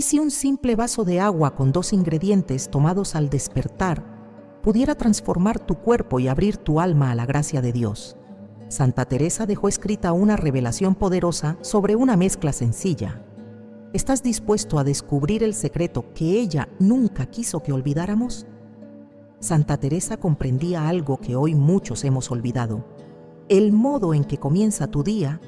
si un simple vaso de agua con 2 ingredientes tomados al despertar pudiera transformar tu cuerpo y abrir tu alma a la gracia de Dios? Santa Teresa dejó escrita una revelación poderosa sobre una mezcla sencilla. ¿Estás dispuesto a descubrir el secreto que ella nunca quiso que olvidáramos? Santa Teresa comprendía algo que hoy muchos hemos olvidado. El modo en que comienza tu día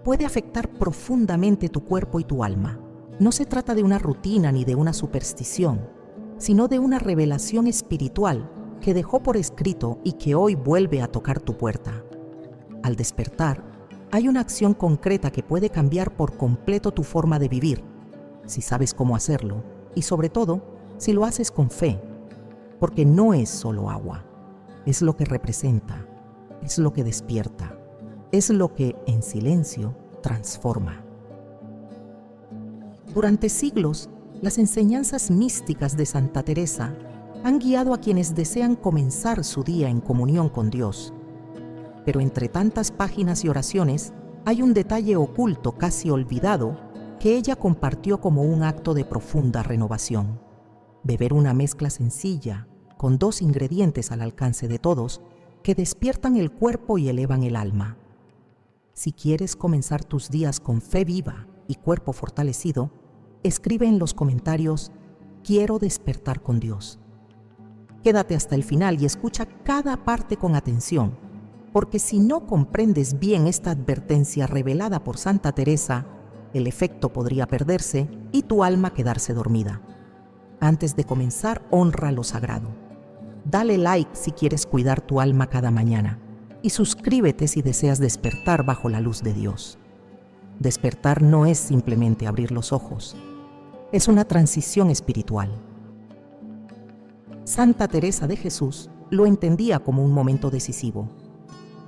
puede afectar profundamente tu cuerpo y tu alma. No se trata de una rutina ni de una superstición, sino de una revelación espiritual que dejó por escrito y que hoy vuelve a tocar tu puerta. Al despertar, hay una acción concreta que puede cambiar por completo tu forma de vivir, si sabes cómo hacerlo, y sobre todo, si lo haces con fe, porque no es solo agua, es lo que representa, es lo que despierta, es lo que, en silencio, transforma. Durante siglos, las enseñanzas místicas de Santa Teresa han guiado a quienes desean comenzar su día en comunión con Dios. Pero entre tantas páginas y oraciones, hay un detalle oculto, casi olvidado, que ella compartió como un acto de profunda renovación. Beber una mezcla sencilla, con 2 ingredientes al alcance de todos, que despiertan el cuerpo y elevan el alma. Si quieres comenzar tus días con fe viva y cuerpo fortalecido, escribe en los comentarios: quiero despertar con Dios. Quédate hasta el final y escucha cada parte con atención, porque si no comprendes bien esta advertencia revelada por Santa Teresa, el efecto podría perderse y tu alma quedarse dormida. Antes de comenzar, honra lo sagrado. Dale like si quieres cuidar tu alma cada mañana y suscríbete si deseas despertar bajo la luz de Dios. Despertar no es simplemente abrir los ojos, es una transición espiritual. Santa Teresa de Jesús lo entendía como un momento decisivo.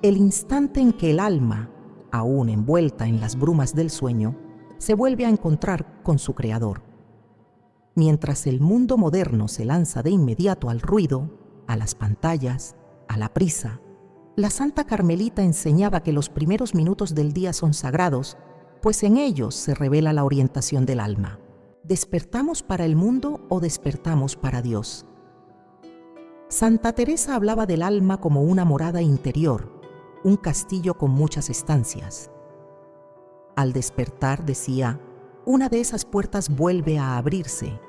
El instante en que el alma, aún envuelta en las brumas del sueño, se vuelve a encontrar con su Creador. Mientras el mundo moderno se lanza de inmediato al ruido, a las pantallas, a la prisa, la Santa Carmelita enseñaba que los primeros minutos del día son sagrados, pues en ellos se revela la orientación del alma. ¿Despertamos para el mundo o despertamos para Dios? Santa Teresa hablaba del alma como una morada interior, un castillo con muchas estancias. Al despertar, decía, una de esas puertas vuelve a abrirse,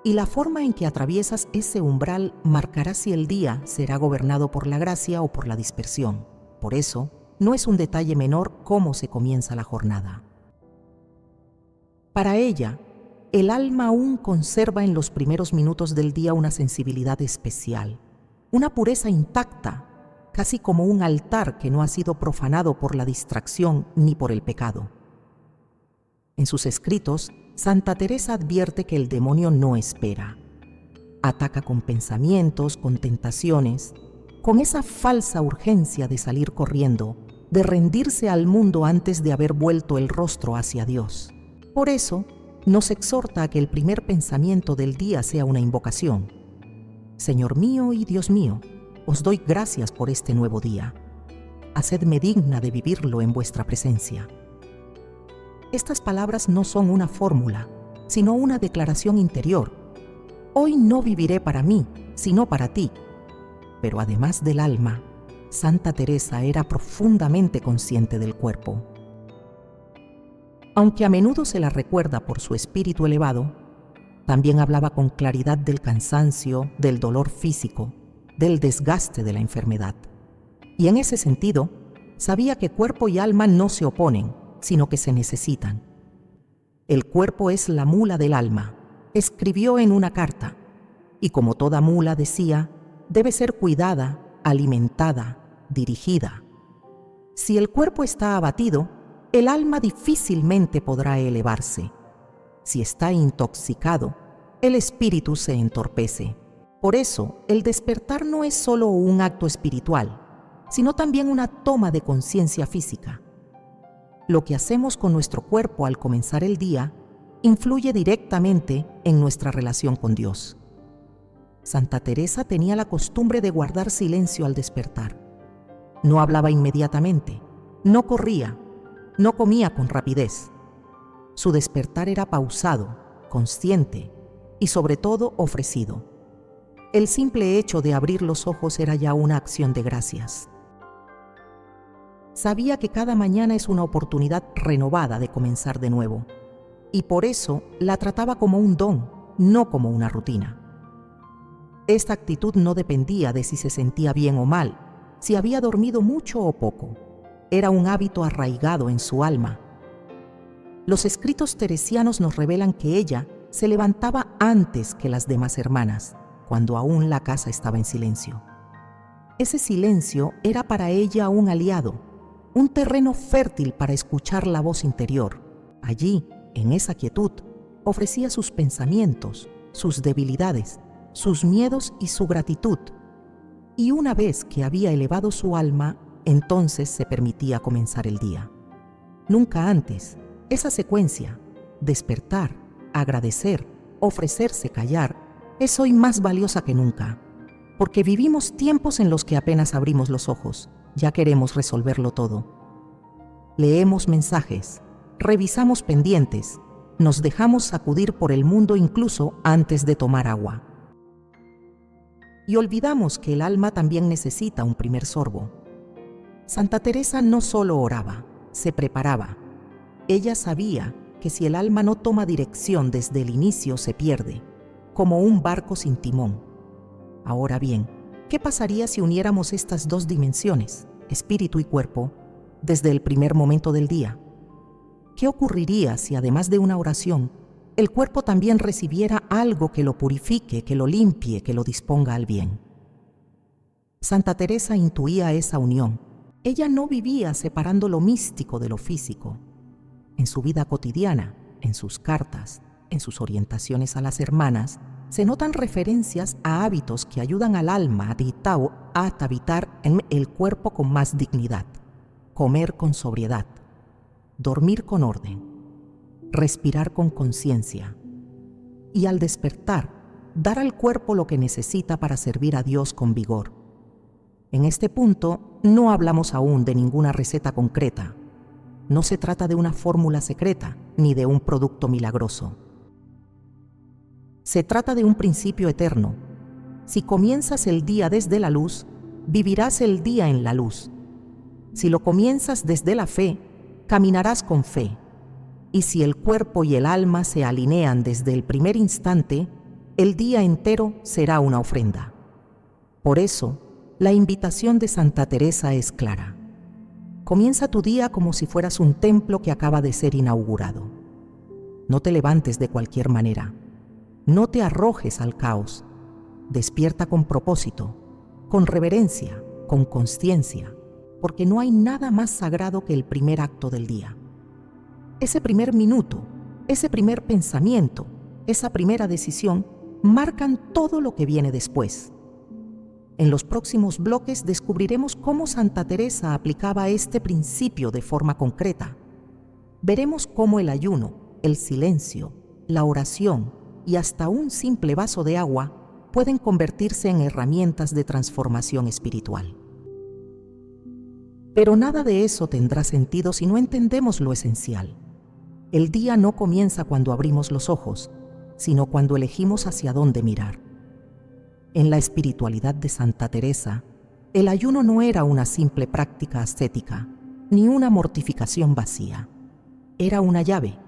y la forma en que atraviesas ese umbral marcará si el día será gobernado por la gracia o por la dispersión. Por eso, no es un detalle menor cómo se comienza la jornada. Para ella, el alma aún conserva en los primeros minutos del día una sensibilidad especial, una pureza intacta, casi como un altar que no ha sido profanado por la distracción ni por el pecado. En sus escritos, Santa Teresa advierte que el demonio no espera. Ataca con pensamientos, con tentaciones, con esa falsa urgencia de salir corriendo, de rendirse al mundo antes de haber vuelto el rostro hacia Dios. Por eso, nos exhorta a que el primer pensamiento del día sea una invocación. Señor mío y Dios mío, os doy gracias por este nuevo día. Hacedme digna de vivirlo en vuestra presencia. Estas palabras no son una fórmula, sino una declaración interior. Hoy no viviré para mí, sino para ti. Pero además del alma, Santa Teresa era profundamente consciente del cuerpo. Aunque a menudo se la recuerda por su espíritu elevado, también hablaba con claridad del cansancio, del dolor físico, del desgaste de la enfermedad. Y en ese sentido, sabía que cuerpo y alma no se oponen, sino que se necesitan. El cuerpo es la mula del alma, escribió en una carta, y como toda mula, decía, debe ser cuidada, alimentada, dirigida. Si el cuerpo está abatido, el alma difícilmente podrá elevarse. Si está intoxicado, el espíritu se entorpece. Por eso, el despertar no es solo un acto espiritual, sino también una toma de conciencia física. Lo que hacemos con nuestro cuerpo al comenzar el día influye directamente en nuestra relación con Dios. Santa Teresa tenía la costumbre de guardar silencio al despertar. No hablaba inmediatamente, no corría, no comía con rapidez. Su despertar era pausado, consciente y sobre todo ofrecido. El simple hecho de abrir los ojos era ya una acción de gracias. Sabía que cada mañana es una oportunidad renovada de comenzar de nuevo, y por eso la trataba como un don, no como una rutina. Esta actitud no dependía de si se sentía bien o mal, si había dormido mucho o poco. Era un hábito arraigado en su alma. Los escritos teresianos nos revelan que ella se levantaba antes que las demás hermanas, cuando aún la casa estaba en silencio. Ese silencio era para ella un aliado, un terreno fértil para escuchar la voz interior. Allí, en esa quietud, ofrecía sus pensamientos, sus debilidades, sus miedos y su gratitud. Y una vez que había elevado su alma, entonces se permitía comenzar el día. Nunca antes, esa secuencia, despertar, agradecer, ofrecerse, callar, es hoy más valiosa que nunca, porque vivimos tiempos en los que apenas abrimos los ojos, ya queremos resolverlo todo. Leemos mensajes, revisamos pendientes, nos dejamos sacudir por el mundo incluso antes de tomar agua. Y olvidamos que el alma también necesita un primer sorbo. Santa Teresa no solo oraba, se preparaba. Ella sabía que si el alma no toma dirección desde el inicio se pierde, como un barco sin timón. Ahora bien, ¿qué pasaría si uniéramos estas dos dimensiones, espíritu y cuerpo, desde el primer momento del día? ¿Qué ocurriría si además de una oración, el cuerpo también recibiera algo que lo purifique, que lo limpie, que lo disponga al bien? Santa Teresa intuía esa unión. Ella no vivía separando lo místico de lo físico. En su vida cotidiana, en sus cartas, en sus orientaciones a las hermanas, se notan referencias a hábitos que ayudan al alma a habitar en el cuerpo con más dignidad, comer con sobriedad, dormir con orden, respirar con conciencia y al despertar, dar al cuerpo lo que necesita para servir a Dios con vigor. En este punto, no hablamos aún de ninguna receta concreta. No se trata de una fórmula secreta ni de un producto milagroso. Se trata de un principio eterno. Si comienzas el día desde la luz, vivirás el día en la luz. Si lo comienzas desde la fe, caminarás con fe. Y si el cuerpo y el alma se alinean desde el primer instante, el día entero será una ofrenda. Por eso, la invitación de Santa Teresa es clara. Comienza tu día como si fueras un templo que acaba de ser inaugurado. No te levantes de cualquier manera. No te arrojes al caos. Despierta con propósito, con reverencia, con consciencia, porque no hay nada más sagrado que el primer acto del día. Ese primer minuto, ese primer pensamiento, esa primera decisión marcan todo lo que viene después. En los próximos bloques descubriremos cómo Santa Teresa aplicaba este principio de forma concreta. Veremos cómo el ayuno, el silencio, la oración y hasta un simple vaso de agua pueden convertirse en herramientas de transformación espiritual. Pero nada de eso tendrá sentido si no entendemos lo esencial. El día no comienza cuando abrimos los ojos, sino cuando elegimos hacia dónde mirar. En la espiritualidad de Santa Teresa, el ayuno no era una simple práctica ascética, ni una mortificación vacía. Era una llave,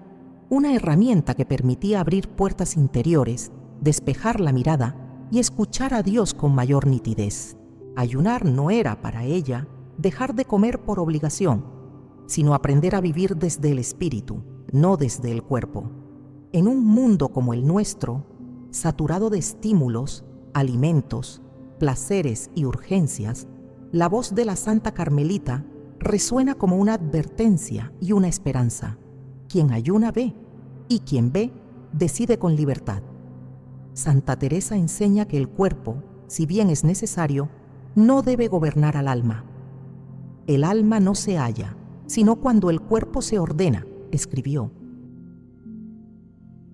una herramienta que permitía abrir puertas interiores, despejar la mirada y escuchar a Dios con mayor nitidez. Ayunar no era para ella dejar de comer por obligación, sino aprender a vivir desde el espíritu, no desde el cuerpo. En un mundo como el nuestro, saturado de estímulos, alimentos, placeres y urgencias, la voz de la Santa Carmelita resuena como una advertencia y una esperanza. Quien ayuna ve, y quien ve, decide con libertad. Santa Teresa enseña que el cuerpo, si bien es necesario, no debe gobernar al alma. El alma no se halla, sino cuando el cuerpo se ordena, escribió.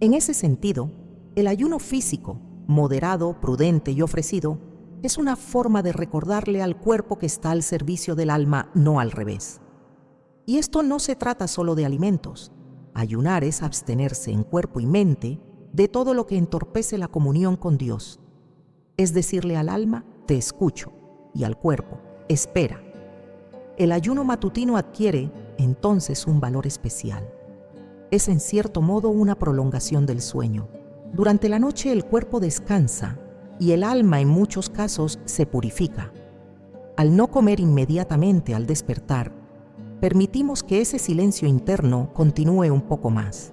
En ese sentido, el ayuno físico, moderado, prudente y ofrecido, es una forma de recordarle al cuerpo que está al servicio del alma, no al revés. Y esto no se trata solo de alimentos. Ayunar es abstenerse en cuerpo y mente de todo lo que entorpece la comunión con Dios. Es decirle al alma, te escucho, y al cuerpo, espera. El ayuno matutino adquiere, entonces, un valor especial. Es en cierto modo una prolongación del sueño. Durante la noche el cuerpo descansa y el alma en muchos casos se purifica. Al no comer inmediatamente al despertar, permitimos que ese silencio interno continúe un poco más.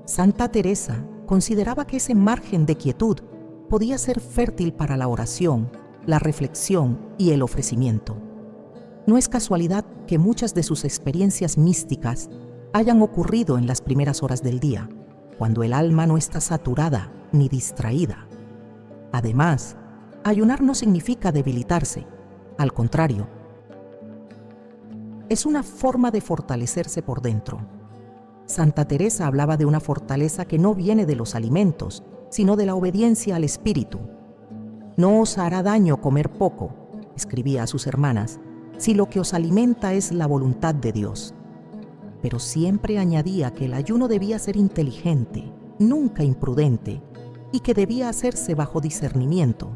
Santa Teresa consideraba que ese margen de quietud podía ser fértil para la oración, la reflexión y el ofrecimiento. No es casualidad que muchas de sus experiencias místicas hayan ocurrido en las primeras horas del día, cuando el alma no está saturada ni distraída. Además, ayunar no significa debilitarse, al contrario, es una forma de fortalecerse por dentro. Santa Teresa hablaba de una fortaleza que no viene de los alimentos, sino de la obediencia al espíritu. No os hará daño comer poco, escribía a sus hermanas, si lo que os alimenta es la voluntad de Dios. Pero siempre añadía que el ayuno debía ser inteligente, nunca imprudente, y que debía hacerse bajo discernimiento.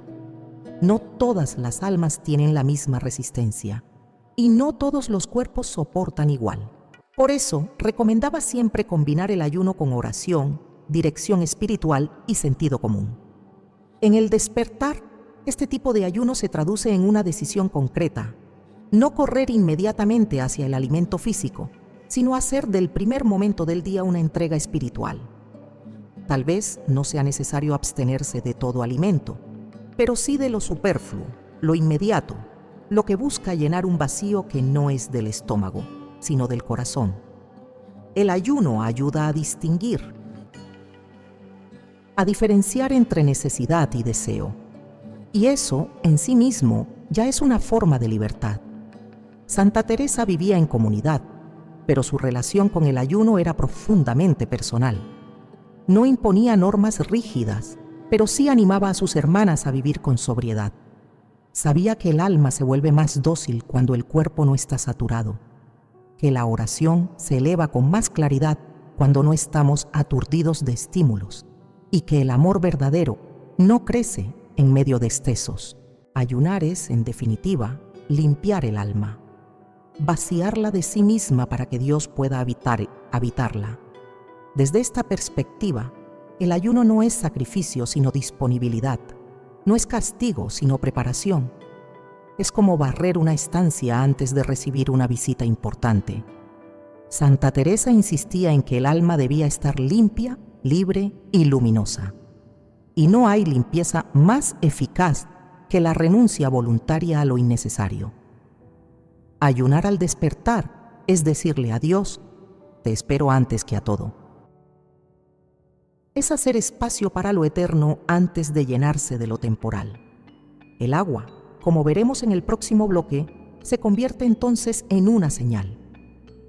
No todas las almas tienen la misma resistencia, y no todos los cuerpos soportan igual. Por eso, recomendaba siempre combinar el ayuno con oración, dirección espiritual y sentido común. En el despertar, este tipo de ayuno se traduce en una decisión concreta: no correr inmediatamente hacia el alimento físico, sino hacer del primer momento del día una entrega espiritual. Tal vez no sea necesario abstenerse de todo alimento, pero sí de lo superfluo, lo inmediato, lo que busca llenar un vacío que no es del estómago, sino del corazón. El ayuno ayuda a distinguir, a diferenciar entre necesidad y deseo. Y eso, en sí mismo, ya es una forma de libertad. Santa Teresa vivía en comunidad, pero su relación con el ayuno era profundamente personal. No imponía normas rígidas, pero sí animaba a sus hermanas a vivir con sobriedad. Sabía que el alma se vuelve más dócil cuando el cuerpo no está saturado, que la oración se eleva con más claridad cuando no estamos aturdidos de estímulos, y que el amor verdadero no crece en medio de excesos. Ayunar es, en definitiva, limpiar el alma, vaciarla de sí misma para que Dios pueda habitarla. Desde esta perspectiva, el ayuno no es sacrificio, sino disponibilidad. No es castigo, sino preparación. Es como barrer una estancia antes de recibir una visita importante. Santa Teresa insistía en que el alma debía estar limpia, libre y luminosa. Y no hay limpieza más eficaz que la renuncia voluntaria a lo innecesario. Ayunar al despertar es decirle a Dios, te espero antes que a todo. Es hacer espacio para lo eterno antes de llenarse de lo temporal. El agua, como veremos en el próximo bloque, se convierte entonces en una señal.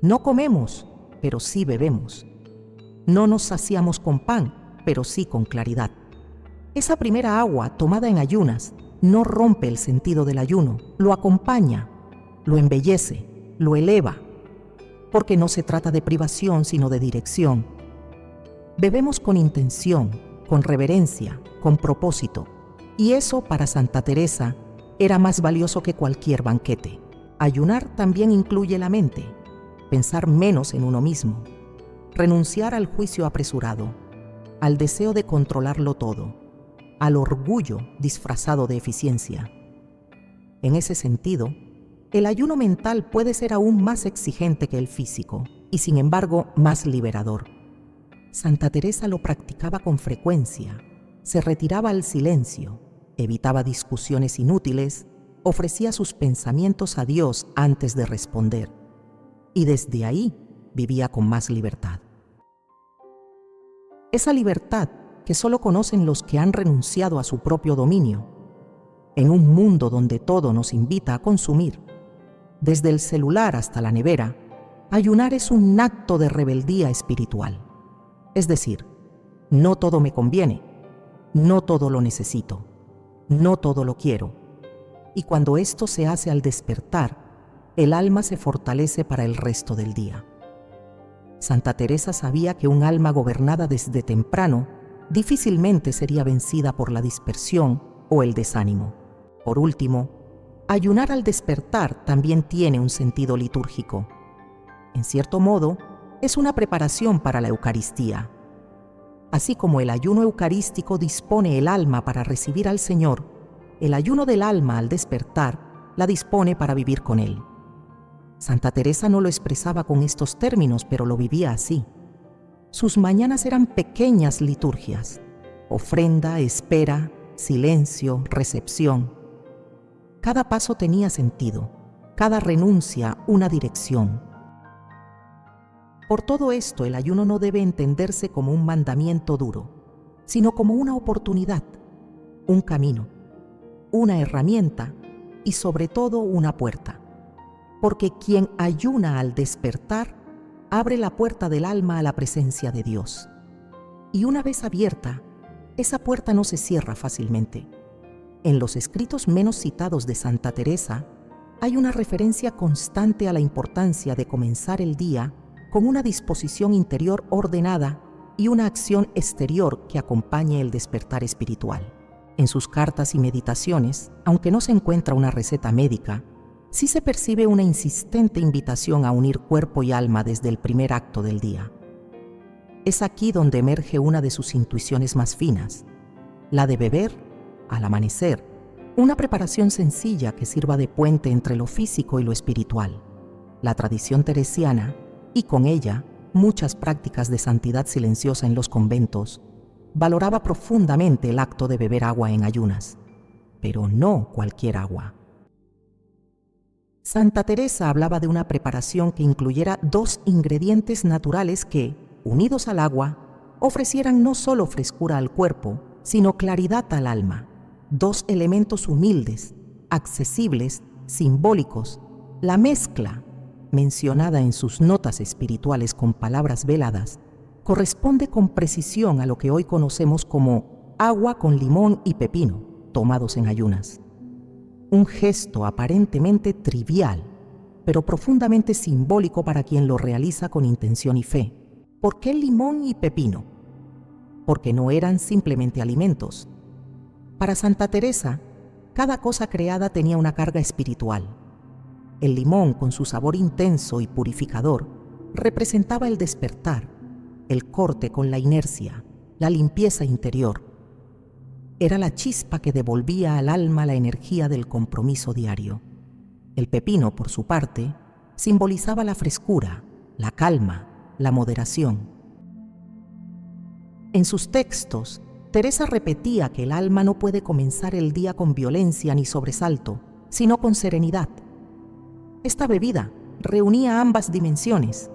No comemos, pero sí bebemos. No nos saciamos con pan, pero sí con claridad. Esa primera agua tomada en ayunas no rompe el sentido del ayuno, lo acompaña, lo embellece, lo eleva, porque no se trata de privación, sino de dirección. Bebemos con intención, con reverencia, con propósito, y eso para Santa Teresa era más valioso que cualquier banquete. Ayunar también incluye la mente, pensar menos en uno mismo, renunciar al juicio apresurado, al deseo de controlarlo todo, al orgullo disfrazado de eficiencia. En ese sentido, el ayuno mental puede ser aún más exigente que el físico y, sin embargo, más liberador. Santa Teresa lo practicaba con frecuencia, se retiraba al silencio, evitaba discusiones inútiles, ofrecía sus pensamientos a Dios antes de responder, y desde ahí vivía con más libertad. Esa libertad que solo conocen los que han renunciado a su propio dominio, en un mundo donde todo nos invita a consumir, desde el celular hasta la nevera, ayunar es un acto de rebeldía espiritual. Es decir, no todo me conviene, no todo lo necesito, no todo lo quiero. Y cuando esto se hace al despertar, el alma se fortalece para el resto del día. Santa Teresa sabía que un alma gobernada desde temprano difícilmente sería vencida por la dispersión o el desánimo. Por último, ayunar al despertar también tiene un sentido litúrgico. En cierto modo, es una preparación para la Eucaristía. Así como el ayuno eucarístico dispone el alma para recibir al Señor, el ayuno del alma al despertar la dispone para vivir con Él. Santa Teresa no lo expresaba con estos términos, pero lo vivía así. Sus mañanas eran pequeñas liturgias: ofrenda, espera, silencio, recepción. Cada paso tenía sentido, cada renuncia una dirección. Por todo esto, el ayuno no debe entenderse como un mandamiento duro, sino como una oportunidad, un camino, una herramienta y sobre todo una puerta. Porque quien ayuna al despertar abre la puerta del alma a la presencia de Dios. Y una vez abierta, esa puerta no se cierra fácilmente. En los escritos menos citados de Santa Teresa hay una referencia constante a la importancia de comenzar el día con una disposición interior ordenada y una acción exterior que acompañe el despertar espiritual. En sus cartas y meditaciones, aunque no se encuentra una receta médica, sí se percibe una insistente invitación a unir cuerpo y alma desde el primer acto del día. Es aquí donde emerge una de sus intuiciones más finas, la de beber al amanecer, una preparación sencilla que sirva de puente entre lo físico y lo espiritual. La tradición teresiana, y con ella muchas prácticas de santidad silenciosa en los conventos, valoraba profundamente el acto de beber agua en ayunas, pero no cualquier agua. Santa Teresa hablaba de una preparación que incluyera 2 ingredientes naturales que, unidos al agua, ofrecieran no solo frescura al cuerpo, sino claridad al alma. 2 elementos humildes, accesibles, simbólicos. La mezcla, mencionada en sus notas espirituales con palabras veladas, corresponde con precisión a lo que hoy conocemos como agua con limón y pepino, tomados en ayunas. Un gesto aparentemente trivial, pero profundamente simbólico para quien lo realiza con intención y fe. ¿Por qué limón y pepino? Porque no eran simplemente alimentos. Para Santa Teresa, cada cosa creada tenía una carga espiritual. El limón, con su sabor intenso y purificador, representaba el despertar, el corte con la inercia, la limpieza interior. Era la chispa que devolvía al alma la energía del compromiso diario. El pepino, por su parte, simbolizaba la frescura, la calma, la moderación. En sus textos, Teresa repetía que el alma no puede comenzar el día con violencia ni sobresalto, sino con serenidad. Esta bebida reunía ambas dimensiones,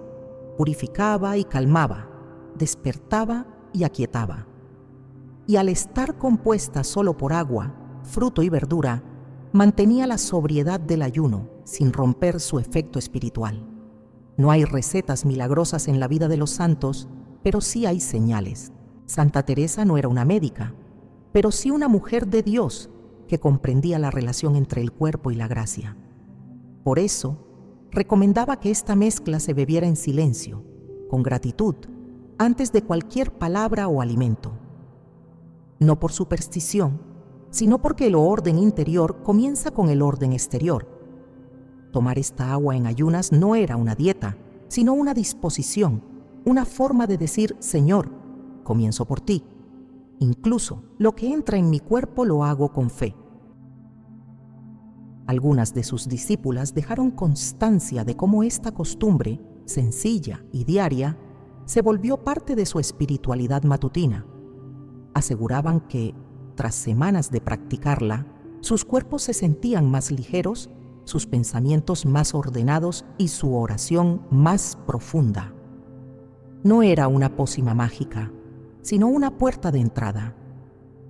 purificaba y calmaba, despertaba y aquietaba. Y al estar compuesta solo por agua, fruto y verdura, mantenía la sobriedad del ayuno sin romper su efecto espiritual. No hay recetas milagrosas en la vida de los santos, pero sí hay señales. Santa Teresa no era una médica, pero sí una mujer de Dios que comprendía la relación entre el cuerpo y la gracia. Por eso, recomendaba que esta mezcla se bebiera en silencio, con gratitud, antes de cualquier palabra o alimento. No por superstición, sino porque el orden interior comienza con el orden exterior. Tomar esta agua en ayunas no era una dieta, sino una disposición, una forma de decir: Señor, comienzo por ti. Incluso lo que entra en mi cuerpo lo hago con fe. Algunas de sus discípulas dejaron constancia de cómo esta costumbre, sencilla y diaria, se volvió parte de su espiritualidad matutina. Aseguraban que, tras semanas de practicarla, sus cuerpos se sentían más ligeros, sus pensamientos más ordenados y su oración más profunda. No era una pócima mágica, sino una puerta de entrada,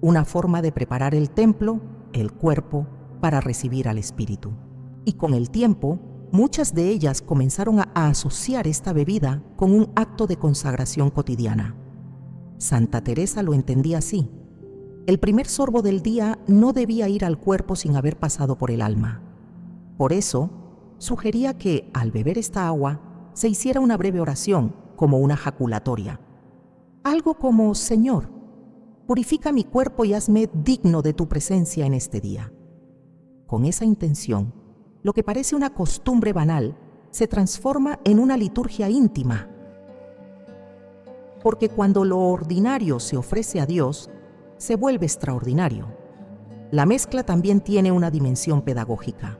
una forma de preparar el templo, el cuerpo, para recibir al Espíritu. Y con el tiempo, muchas de ellas comenzaron a asociar esta bebida con un acto de consagración cotidiana. Santa Teresa lo entendía así. El primer sorbo del día no debía ir al cuerpo sin haber pasado por el alma. Por eso, sugería que, al beber esta agua, se hiciera una breve oración, como una jaculatoria. Algo como: Señor, purifica mi cuerpo y hazme digno de tu presencia en este día. Con esa intención, lo que parece una costumbre banal se transforma en una liturgia íntima. Porque cuando lo ordinario se ofrece a Dios, se vuelve extraordinario. La mezcla también tiene una dimensión pedagógica.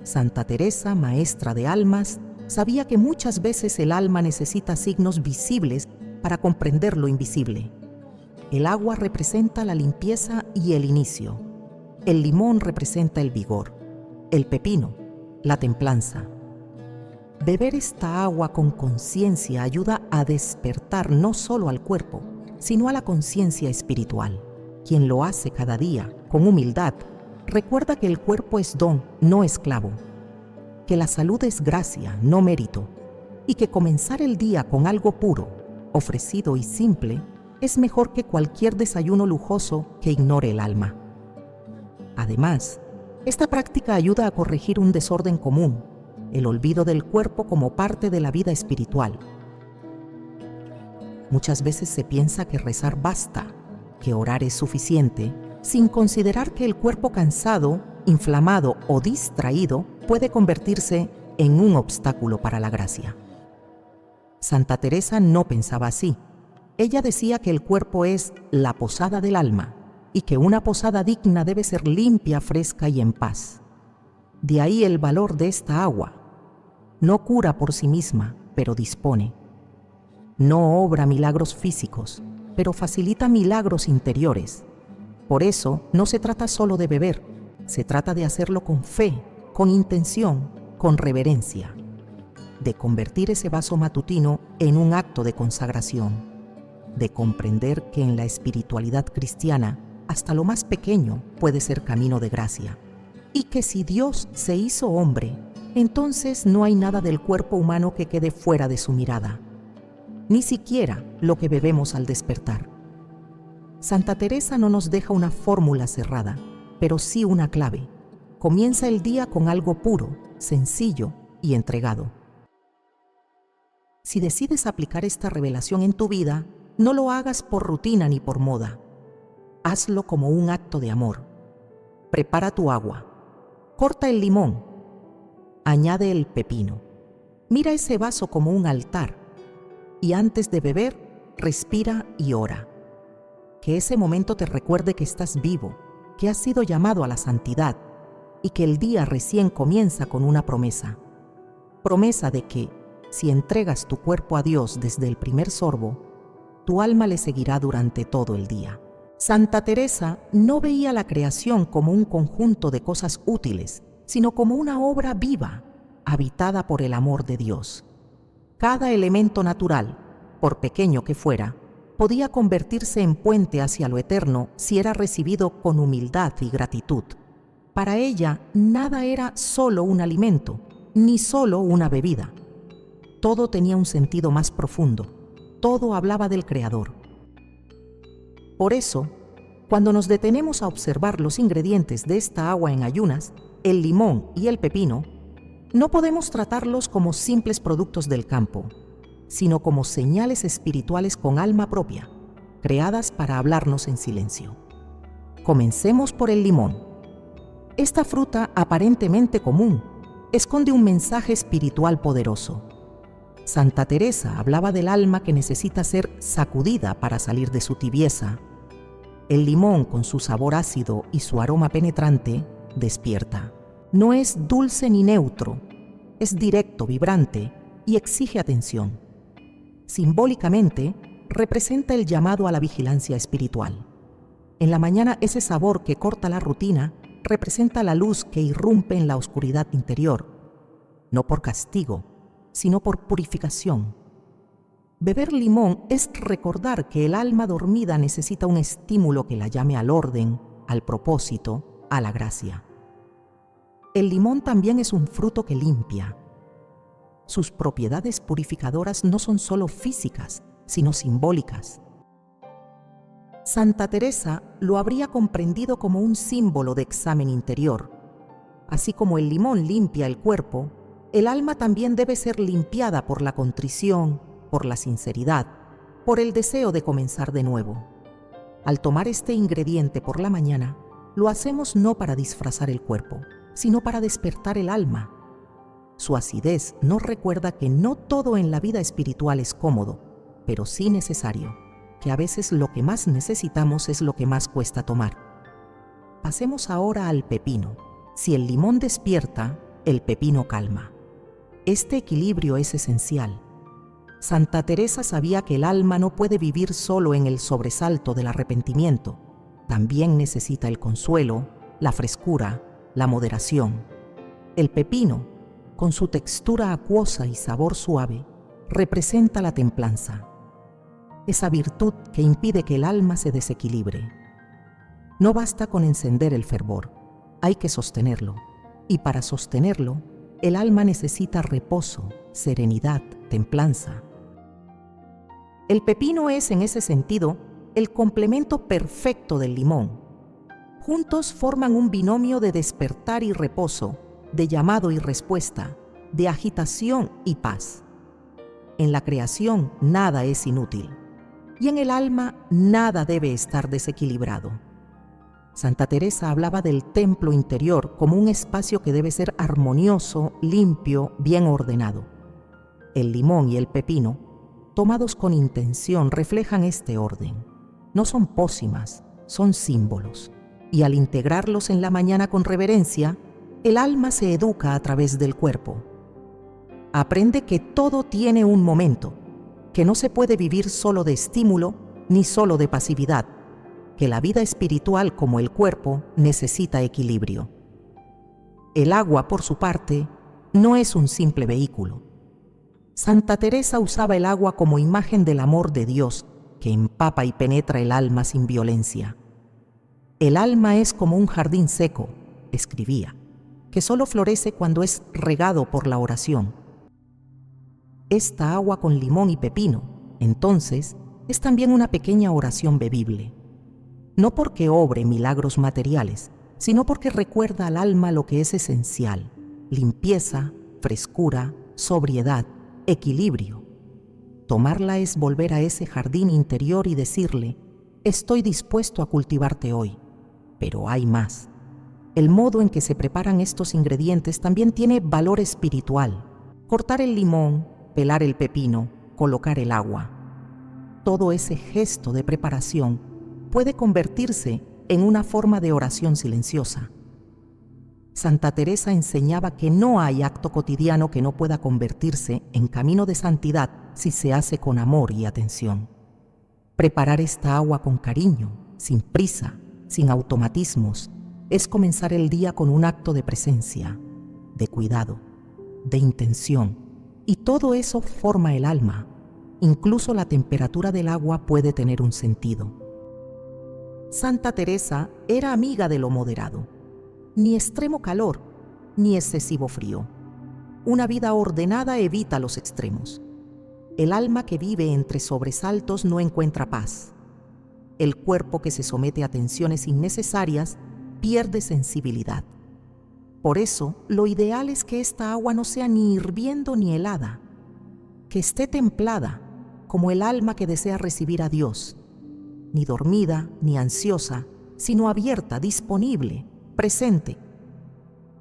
Santa Teresa, maestra de almas, sabía que muchas veces el alma necesita signos visibles para comprender lo invisible. El agua representa la limpieza y el inicio. El limón representa el vigor. El pepino, la templanza. Beber esta agua con conciencia ayuda a despertar no solo al cuerpo, sino a la conciencia espiritual. Quien lo hace cada día, con humildad, recuerda que el cuerpo es don, no esclavo, que la salud es gracia, no mérito, y que comenzar el día con algo puro, ofrecido y simple, es mejor que cualquier desayuno lujoso que ignore el alma. Además, esta práctica ayuda a corregir un desorden común, el olvido del cuerpo como parte de la vida espiritual. Muchas veces se piensa que rezar basta, que orar es suficiente, sin considerar que el cuerpo cansado, inflamado o distraído puede convertirse en un obstáculo para la gracia. Santa Teresa no pensaba así. Ella decía que el cuerpo es la posada del alma y que una posada digna debe ser limpia, fresca y en paz. De ahí el valor de esta agua. No cura por sí misma, pero dispone. No obra milagros físicos, pero facilita milagros interiores. Por eso no se trata solo de beber, se trata de hacerlo con fe, con intención, con reverencia, de convertir ese vaso matutino en un acto de consagración, de comprender que en la espiritualidad cristiana hasta lo más pequeño puede ser camino de gracia, y que si Dios se hizo hombre, entonces no hay nada del cuerpo humano que quede fuera de su mirada, ni siquiera lo que bebemos al despertar. Santa Teresa no nos deja una fórmula cerrada, pero sí una clave. Comienza el día con algo puro, sencillo y entregado. Si decides aplicar esta revelación en tu vida, no lo hagas por rutina ni por moda. Hazlo como un acto de amor. Prepara tu agua. Corta el limón. Añade el pepino. Mira ese vaso como un altar. Y antes de beber, respira y ora. Que ese momento te recuerde que estás vivo, que has sido llamado a la santidad y que el día recién comienza con una promesa. Promesa de que, si entregas tu cuerpo a Dios desde el primer sorbo, tu alma le seguirá durante todo el día. Santa Teresa no veía la creación como un conjunto de cosas útiles, sino como una obra viva, habitada por el amor de Dios. Cada elemento natural, por pequeño que fuera, podía convertirse en puente hacia lo eterno si era recibido con humildad y gratitud. Para ella, nada era solo un alimento, ni solo una bebida. Todo tenía un sentido más profundo, todo hablaba del Creador. Por eso, cuando nos detenemos a observar los ingredientes de esta agua en ayunas, el limón y el pepino, no podemos tratarlos como simples productos del campo, sino como señales espirituales con alma propia, creadas para hablarnos en silencio. Comencemos por el limón. Esta fruta aparentemente común esconde un mensaje espiritual poderoso. Santa Teresa hablaba del alma que necesita ser sacudida para salir de su tibieza. El limón, con su sabor ácido y su aroma penetrante, despierta. No es dulce ni neutro, es directo, vibrante y exige atención. Simbólicamente, representa el llamado a la vigilancia espiritual. En la mañana, ese sabor que corta la rutina representa la luz que irrumpe en la oscuridad interior, no por castigo, sino por purificación. Beber limón es recordar que el alma dormida necesita un estímulo que la llame al orden, al propósito, a la gracia. El limón también es un fruto que limpia. Sus propiedades purificadoras no son solo físicas, sino simbólicas. Santa Teresa lo habría comprendido como un símbolo de examen interior. Así como el limón limpia el cuerpo, el alma también debe ser limpiada por la contrición, por la sinceridad, por el deseo de comenzar de nuevo. Al tomar este ingrediente por la mañana, lo hacemos no para disfrazar el cuerpo, sino para despertar el alma. Su acidez nos recuerda que no todo en la vida espiritual es cómodo, pero sí necesario, que a veces lo que más necesitamos es lo que más cuesta tomar. Pasemos ahora al pepino. Si el limón despierta, el pepino calma. Este equilibrio es esencial. Santa Teresa sabía que el alma no puede vivir solo en el sobresalto del arrepentimiento. También necesita el consuelo, la frescura, la moderación. El pepino, con su textura acuosa y sabor suave, representa la templanza, esa virtud que impide que el alma se desequilibre. No basta con encender el fervor, hay que sostenerlo, y para sostenerlo, el alma necesita reposo, serenidad, templanza. El pepino es, en ese sentido, el complemento perfecto del limón. Juntos forman un binomio de despertar y reposo, de llamado y respuesta, de agitación y paz. En la creación nada es inútil, y en el alma nada debe estar desequilibrado. Santa Teresa hablaba del templo interior como un espacio que debe ser armonioso, limpio, bien ordenado. El limón y el pepino, tomados con intención, reflejan este orden. No son pócimas, son símbolos. Y al integrarlos en la mañana con reverencia, el alma se educa a través del cuerpo. Aprende que todo tiene un momento, que no se puede vivir solo de estímulo ni solo de pasividad, que la vida espiritual como el cuerpo necesita equilibrio. El agua, por su parte, no es un simple vehículo. Santa Teresa usaba el agua como imagen del amor de Dios que empapa y penetra el alma sin violencia. El alma es como un jardín seco, escribía, que solo florece cuando es regado por la oración. Esta agua con limón y pepino, entonces, es también una pequeña oración bebible. No porque obre milagros materiales, sino porque recuerda al alma lo que es esencial: limpieza, frescura, sobriedad, equilibrio. Tomarla es volver a ese jardín interior y decirle: estoy dispuesto a cultivarte hoy, pero hay más. El modo en que se preparan estos ingredientes también tiene valor espiritual. Cortar el limón, pelar el pepino, colocar el agua. Todo ese gesto de preparación puede convertirse en una forma de oración silenciosa. Santa Teresa enseñaba que no hay acto cotidiano que no pueda convertirse en camino de santidad si se hace con amor y atención. Preparar esta agua con cariño, sin prisa, sin automatismos, es comenzar el día con un acto de presencia, de cuidado, de intención, y todo eso forma el alma. Incluso la temperatura del agua puede tener un sentido. Santa Teresa era amiga de lo moderado. Ni extremo calor, ni excesivo frío. Una vida ordenada evita los extremos. El alma que vive entre sobresaltos no encuentra paz. El cuerpo que se somete a tensiones innecesarias pierde sensibilidad. Por eso, lo ideal es que esta agua no sea ni hirviendo ni helada, que esté templada, como el alma que desea recibir a Dios, ni dormida ni ansiosa, sino abierta, disponible, presente.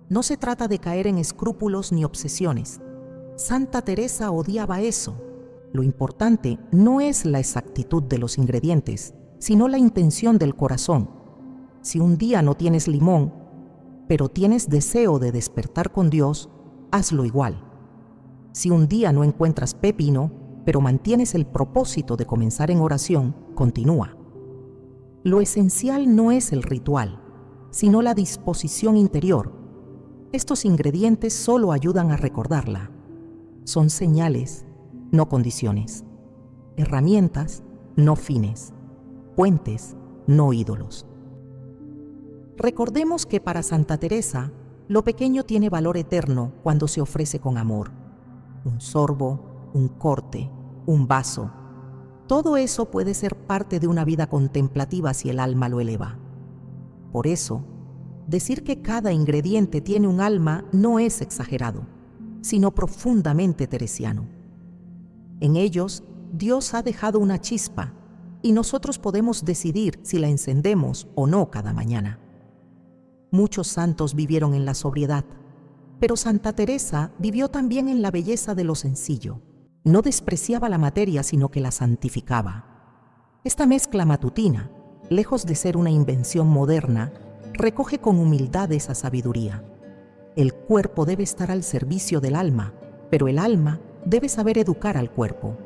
No se trata de caer en escrúpulos ni obsesiones. Santa Teresa odiaba eso. Lo importante no es la exactitud de los ingredientes, sino la intención del corazón. Si un día no tienes limón, pero tienes deseo de despertar con Dios, hazlo igual. Si un día no encuentras pepino, pero mantienes el propósito de comenzar en oración, continúa. Lo esencial no es el ritual, sino la disposición interior. Estos ingredientes solo ayudan a recordarla. Son señales, no condiciones. Herramientas, no fines. Puentes, no ídolos. Recordemos que para Santa Teresa, lo pequeño tiene valor eterno cuando se ofrece con amor. Un sorbo, un corte, un vaso. Todo eso puede ser parte de una vida contemplativa si el alma lo eleva. Por eso, decir que cada ingrediente tiene un alma no es exagerado, sino profundamente teresiano. En ellos, Dios ha dejado una chispa, y nosotros podemos decidir si la encendemos o no cada mañana. Muchos santos vivieron en la sobriedad, pero Santa Teresa vivió también en la belleza de lo sencillo. No despreciaba la materia, sino que la santificaba. Esta mezcla matutina, lejos de ser una invención moderna, recoge con humildad esa sabiduría. El cuerpo debe estar al servicio del alma, pero el alma debe saber educar al cuerpo.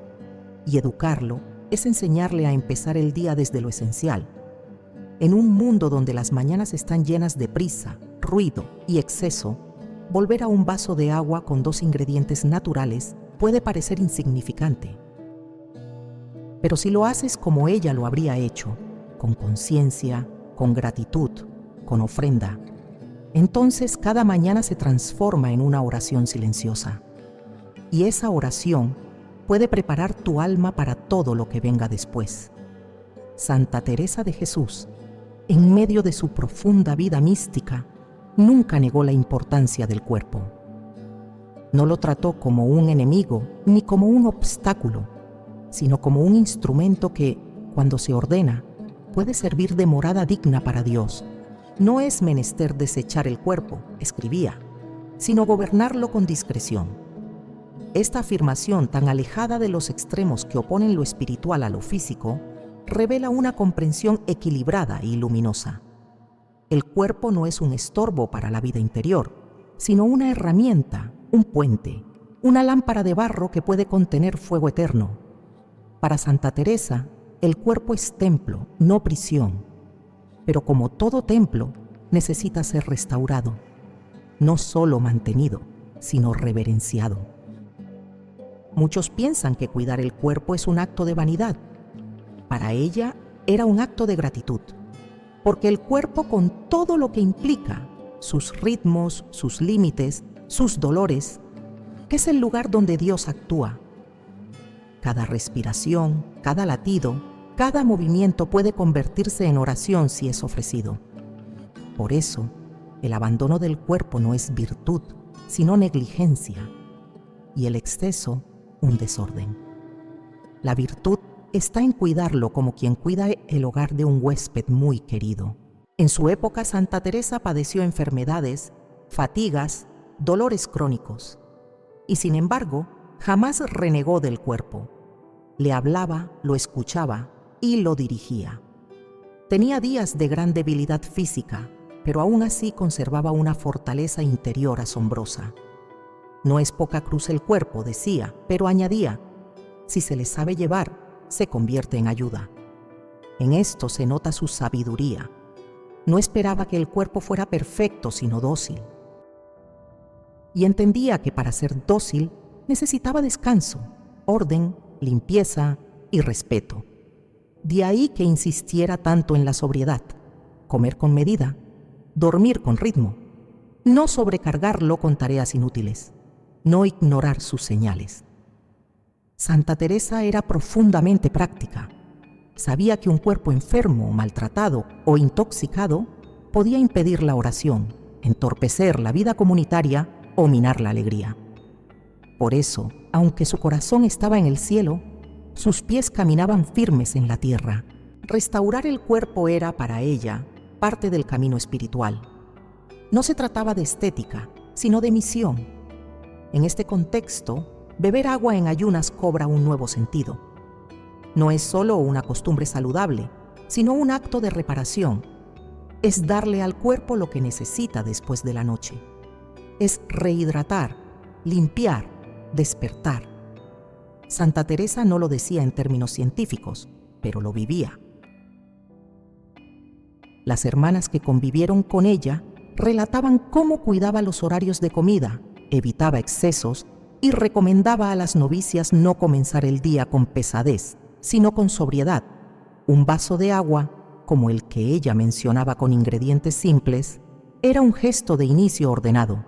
Y educarlo es enseñarle a empezar el día desde lo esencial. En un mundo donde las mañanas están llenas de prisa, ruido y exceso, volver a un vaso de agua con 2 ingredientes naturales puede parecer insignificante. Pero si lo haces como ella lo habría hecho, con conciencia, con gratitud, con ofrenda, entonces cada mañana se transforma en una oración silenciosa. Y esa oración puede preparar tu alma para todo lo que venga después. Santa Teresa de Jesús, en medio de su profunda vida mística, nunca negó la importancia del cuerpo. No lo trató como un enemigo ni como un obstáculo, sino como un instrumento que, cuando se ordena, puede servir de morada digna para Dios. No es menester desechar el cuerpo, escribía, sino gobernarlo con discreción. Esta afirmación, tan alejada de los extremos que oponen lo espiritual a lo físico, revela una comprensión equilibrada y luminosa. El cuerpo no es un estorbo para la vida interior, sino una herramienta, un puente, una lámpara de barro que puede contener fuego eterno. Para Santa Teresa, el cuerpo es templo, no prisión, pero como todo templo, necesita ser restaurado, no solo mantenido, sino reverenciado. Muchos piensan que cuidar el cuerpo es un acto de vanidad. Para ella era un acto de gratitud, porque el cuerpo, con todo lo que implica, sus ritmos, sus límites, sus dolores, es el lugar donde Dios actúa. Cada respiración, cada latido, cada movimiento puede convertirse en oración si es ofrecido. Por eso, el abandono del cuerpo no es virtud, sino negligencia, y el exceso, un desorden. La virtud está en cuidarlo como quien cuida el hogar de un huésped muy querido. En su época, Santa Teresa padeció enfermedades, fatigas, dolores crónicos, y sin embargo, jamás renegó del cuerpo. Le hablaba, lo escuchaba y lo dirigía. Tenía días de gran debilidad física, pero aún así conservaba una fortaleza interior asombrosa. No es poca cruz el cuerpo, decía, pero añadía, si se le sabe llevar, se convierte en ayuda. En esto se nota su sabiduría. No esperaba que el cuerpo fuera perfecto, sino dócil. Y entendía que para ser dócil necesitaba descanso, orden, limpieza y respeto. De ahí que insistiera tanto en la sobriedad, comer con medida, dormir con ritmo, no sobrecargarlo con tareas inútiles, no ignorar sus señales. Santa Teresa era profundamente práctica. Sabía que un cuerpo enfermo, maltratado o intoxicado podía impedir la oración, entorpecer la vida comunitaria o minar la alegría. Por eso, aunque su corazón estaba en el cielo, sus pies caminaban firmes en la tierra. Restaurar el cuerpo era, para ella, parte del camino espiritual. No se trataba de estética, sino de misión. En este contexto, beber agua en ayunas cobra un nuevo sentido. No es solo una costumbre saludable, sino un acto de reparación. Es darle al cuerpo lo que necesita después de la noche. Es rehidratar, limpiar, despertar. Santa Teresa no lo decía en términos científicos, pero lo vivía. Las hermanas que convivieron con ella relataban cómo cuidaba los horarios de comida, evitaba excesos y recomendaba a las novicias no comenzar el día con pesadez, sino con sobriedad. Un vaso de agua, como el que ella mencionaba con ingredientes simples, era un gesto de inicio ordenado,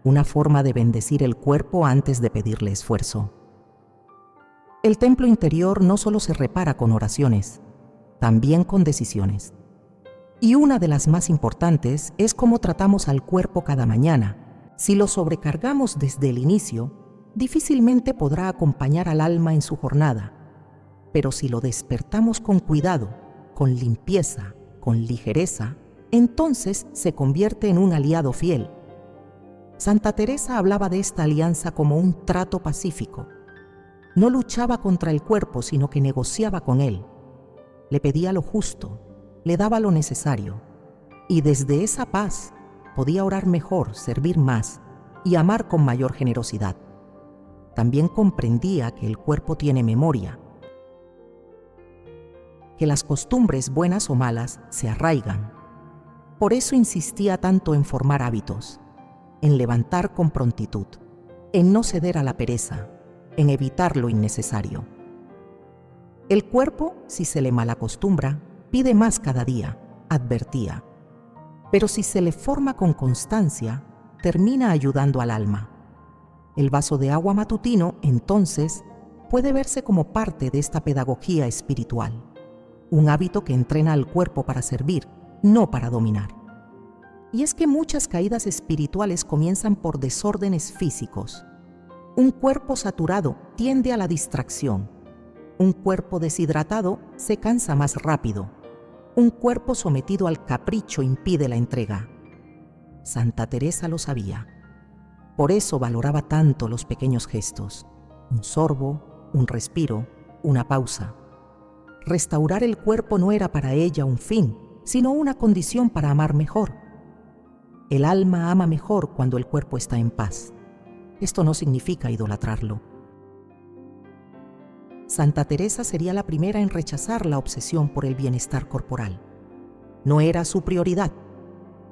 una forma de bendecir el cuerpo antes de pedirle esfuerzo. El templo interior no solo se repara con oraciones, también con decisiones. Y una de las más importantes es cómo tratamos al cuerpo cada mañana. Si lo sobrecargamos desde el inicio, difícilmente podrá acompañar al alma en su jornada. Pero si lo despertamos con cuidado, con limpieza, con ligereza, entonces se convierte en un aliado fiel. Santa Teresa hablaba de esta alianza como un trato pacífico. No luchaba contra el cuerpo, sino que negociaba con él. Le pedía lo justo, le daba lo necesario, y desde esa paz podía orar mejor, servir más y amar con mayor generosidad. También comprendía que el cuerpo tiene memoria, que las costumbres buenas o malas se arraigan. Por eso insistía tanto en formar hábitos, en levantar con prontitud, en no ceder a la pereza, en evitar lo innecesario. El cuerpo, si se le malacostumbra, pide más cada día, advertía. Pero si se le forma con constancia, termina ayudando al alma. El vaso de agua matutino, entonces, puede verse como parte de esta pedagogía espiritual, un hábito que entrena al cuerpo para servir, no para dominar. Y es que muchas caídas espirituales comienzan por desórdenes físicos. Un cuerpo saturado tiende a la distracción. Un cuerpo deshidratado se cansa más rápido. Un cuerpo sometido al capricho impide la entrega. Santa Teresa lo sabía. Por eso valoraba tanto los pequeños gestos. Un sorbo, un respiro, una pausa. Restaurar el cuerpo no era para ella un fin, sino una condición para amar mejor. El alma ama mejor cuando el cuerpo está en paz. Esto no significa idolatrarlo. Santa Teresa sería la primera en rechazar la obsesión por el bienestar corporal. No era su prioridad,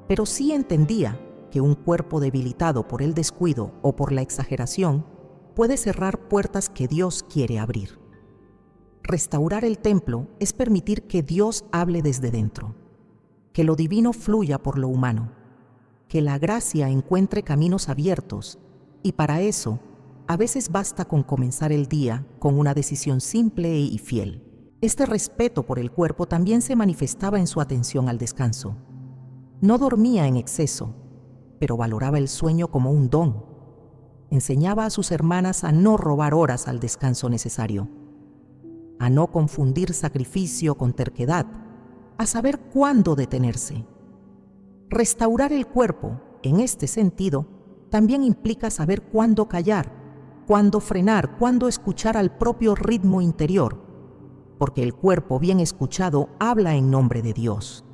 pero sí entendía que un cuerpo debilitado por el descuido o por la exageración puede cerrar puertas que Dios quiere abrir. Restaurar el templo es permitir que Dios hable desde dentro, que lo divino fluya por lo humano, que la gracia encuentre caminos abiertos, y para eso, a veces basta con comenzar el día con una decisión simple y fiel. Este respeto por el cuerpo también se manifestaba en su atención al descanso. No dormía en exceso, pero valoraba el sueño como un don. Enseñaba a sus hermanas a no robar horas al descanso necesario, a no confundir sacrificio con terquedad, a saber cuándo detenerse. Restaurar el cuerpo, en este sentido, también implica saber cuándo callar, cuándo frenar, cuándo escuchar al propio ritmo interior, porque el cuerpo bien escuchado habla en nombre de Dios.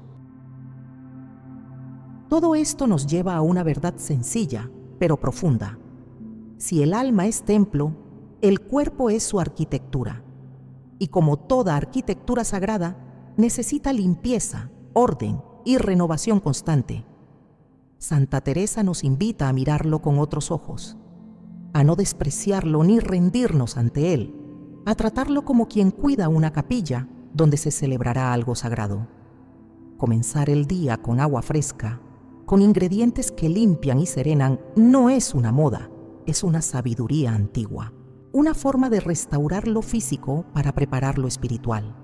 Todo esto nos lleva a una verdad sencilla, pero profunda. Si el alma es templo, el cuerpo es su arquitectura. Y como toda arquitectura sagrada, necesita limpieza, orden y renovación constante. Santa Teresa nos invita a mirarlo con otros ojos, a no despreciarlo ni rendirnos ante él, a tratarlo como quien cuida una capilla donde se celebrará algo sagrado. Comenzar el día con agua fresca, con ingredientes que limpian y serenan, no es una moda, es una sabiduría antigua, una forma de restaurar lo físico para preparar lo espiritual.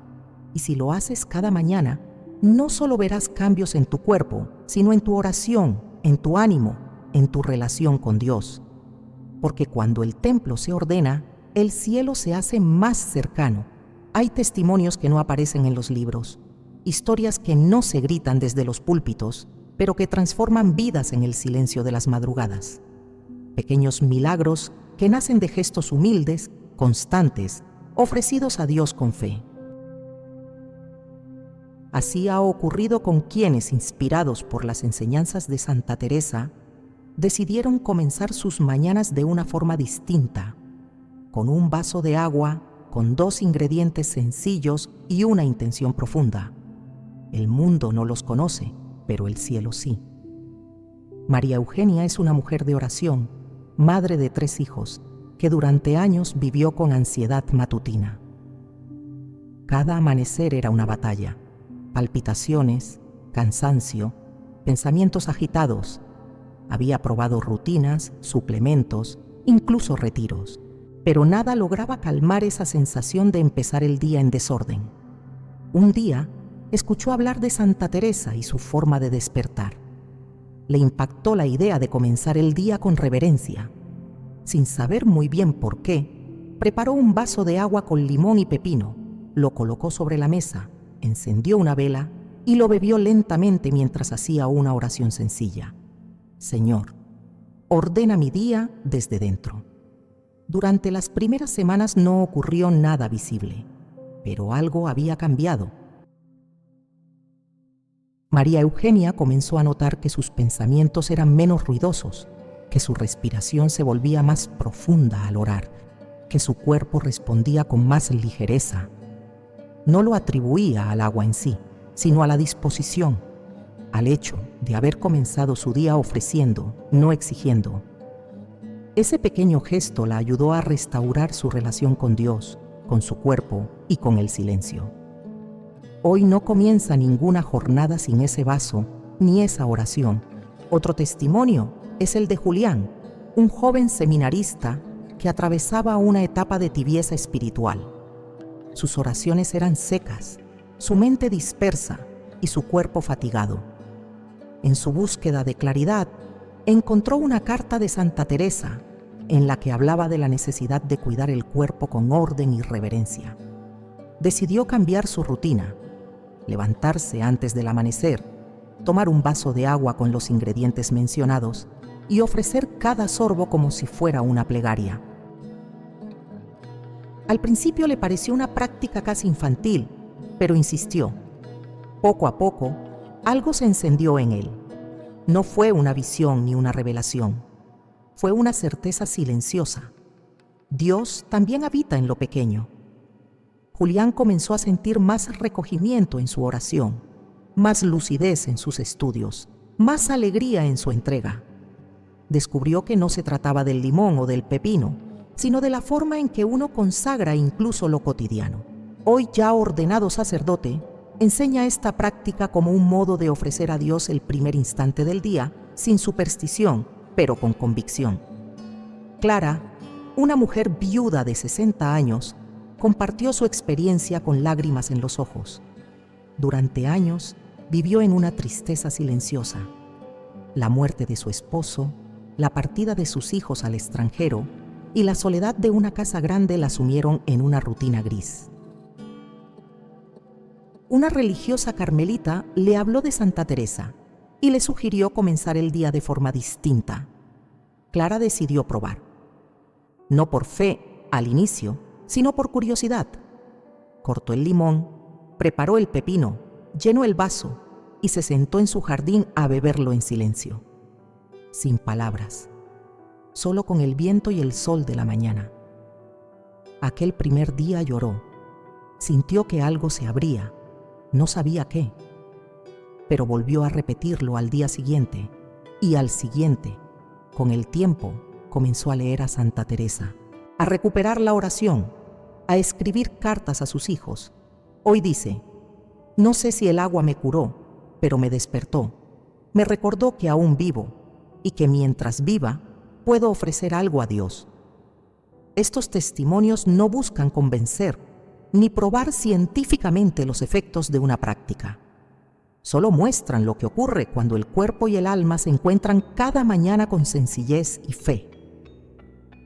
Y si lo haces cada mañana, no solo verás cambios en tu cuerpo, sino en tu oración, en tu ánimo, en tu relación con Dios. Porque cuando el templo se ordena, el cielo se hace más cercano. Hay testimonios que no aparecen en los libros, historias que no se gritan desde los púlpitos, pero que transforman vidas en el silencio de las madrugadas. Pequeños milagros que nacen de gestos humildes, constantes, ofrecidos a Dios con fe. Así ha ocurrido con quienes, inspirados por las enseñanzas de Santa Teresa, decidieron comenzar sus mañanas de una forma distinta, con un vaso de agua, con 2 ingredientes sencillos y una intención profunda. El mundo no los conoce, pero el cielo sí. María Eugenia es una mujer de oración, madre de 3 hijos, que durante años vivió con ansiedad matutina. Cada amanecer era una batalla. Palpitaciones, cansancio, pensamientos agitados. Había probado rutinas, suplementos, incluso retiros, pero nada lograba calmar esa sensación de empezar el día en desorden. Un día, escuchó hablar de Santa Teresa y su forma de despertar. Le impactó la idea de comenzar el día con reverencia. Sin saber muy bien por qué, preparó un vaso de agua con limón y pepino, lo colocó sobre la mesa, encendió una vela y lo bebió lentamente mientras hacía una oración sencilla. Señor, ordena mi día desde dentro. Durante las primeras semanas no ocurrió nada visible, pero algo había cambiado. María Eugenia comenzó a notar que sus pensamientos eran menos ruidosos, que su respiración se volvía más profunda al orar, que su cuerpo respondía con más ligereza. No lo atribuía al agua en sí, sino a la disposición, al hecho de haber comenzado su día ofreciendo, no exigiendo. Ese pequeño gesto la ayudó a restaurar su relación con Dios, con su cuerpo y con el silencio. Hoy no comienza ninguna jornada sin ese vaso ni esa oración. Otro testimonio es el de Julián, un joven seminarista que atravesaba una etapa de tibieza espiritual. Sus oraciones eran secas, su mente dispersa y su cuerpo fatigado. En su búsqueda de claridad, encontró una carta de Santa Teresa en la que hablaba de la necesidad de cuidar el cuerpo con orden y reverencia. Decidió cambiar su rutina, levantarse antes del amanecer, tomar un vaso de agua con los ingredientes mencionados y ofrecer cada sorbo como si fuera una plegaria. Al principio le pareció una práctica casi infantil, pero insistió. Poco a poco, algo se encendió en él. No fue una visión ni una revelación. Fue una certeza silenciosa. Dios también habita en lo pequeño. Julián comenzó a sentir más recogimiento en su oración, más lucidez en sus estudios, más alegría en su entrega. Descubrió que no se trataba del limón o del pepino, sino de la forma en que uno consagra incluso lo cotidiano. Hoy ya ordenado sacerdote, enseña esta práctica como un modo de ofrecer a Dios el primer instante del día, sin superstición, pero con convicción. Clara, una mujer viuda de 60 años, compartió su experiencia con lágrimas en los ojos. Durante años vivió en una tristeza silenciosa. La muerte de su esposo, la partida de sus hijos al extranjero y la soledad de una casa grande la sumieron en una rutina gris. Una religiosa carmelita le habló de Santa Teresa y le sugirió comenzar el día de forma distinta. Clara decidió probar. No por fe al inicio, sino por curiosidad. Cortó el limón, preparó el pepino, llenó el vaso y se sentó en su jardín a beberlo en silencio. Sin palabras, solo con el viento y el sol de la mañana. Aquel primer día lloró. Sintió que algo se abría, no sabía qué. Pero volvió a repetirlo al día siguiente y al siguiente. Con el tiempo comenzó a leer a Santa Teresa, a recuperar la oración, a escribir cartas a sus hijos. Hoy dice: no sé si el agua me curó, pero me despertó. Me recordó que aún vivo y que mientras viva puedo ofrecer algo a Dios. Estos testimonios no buscan convencer ni probar científicamente los efectos de una práctica. Solo muestran lo que ocurre cuando el cuerpo y el alma se encuentran cada mañana con sencillez y fe.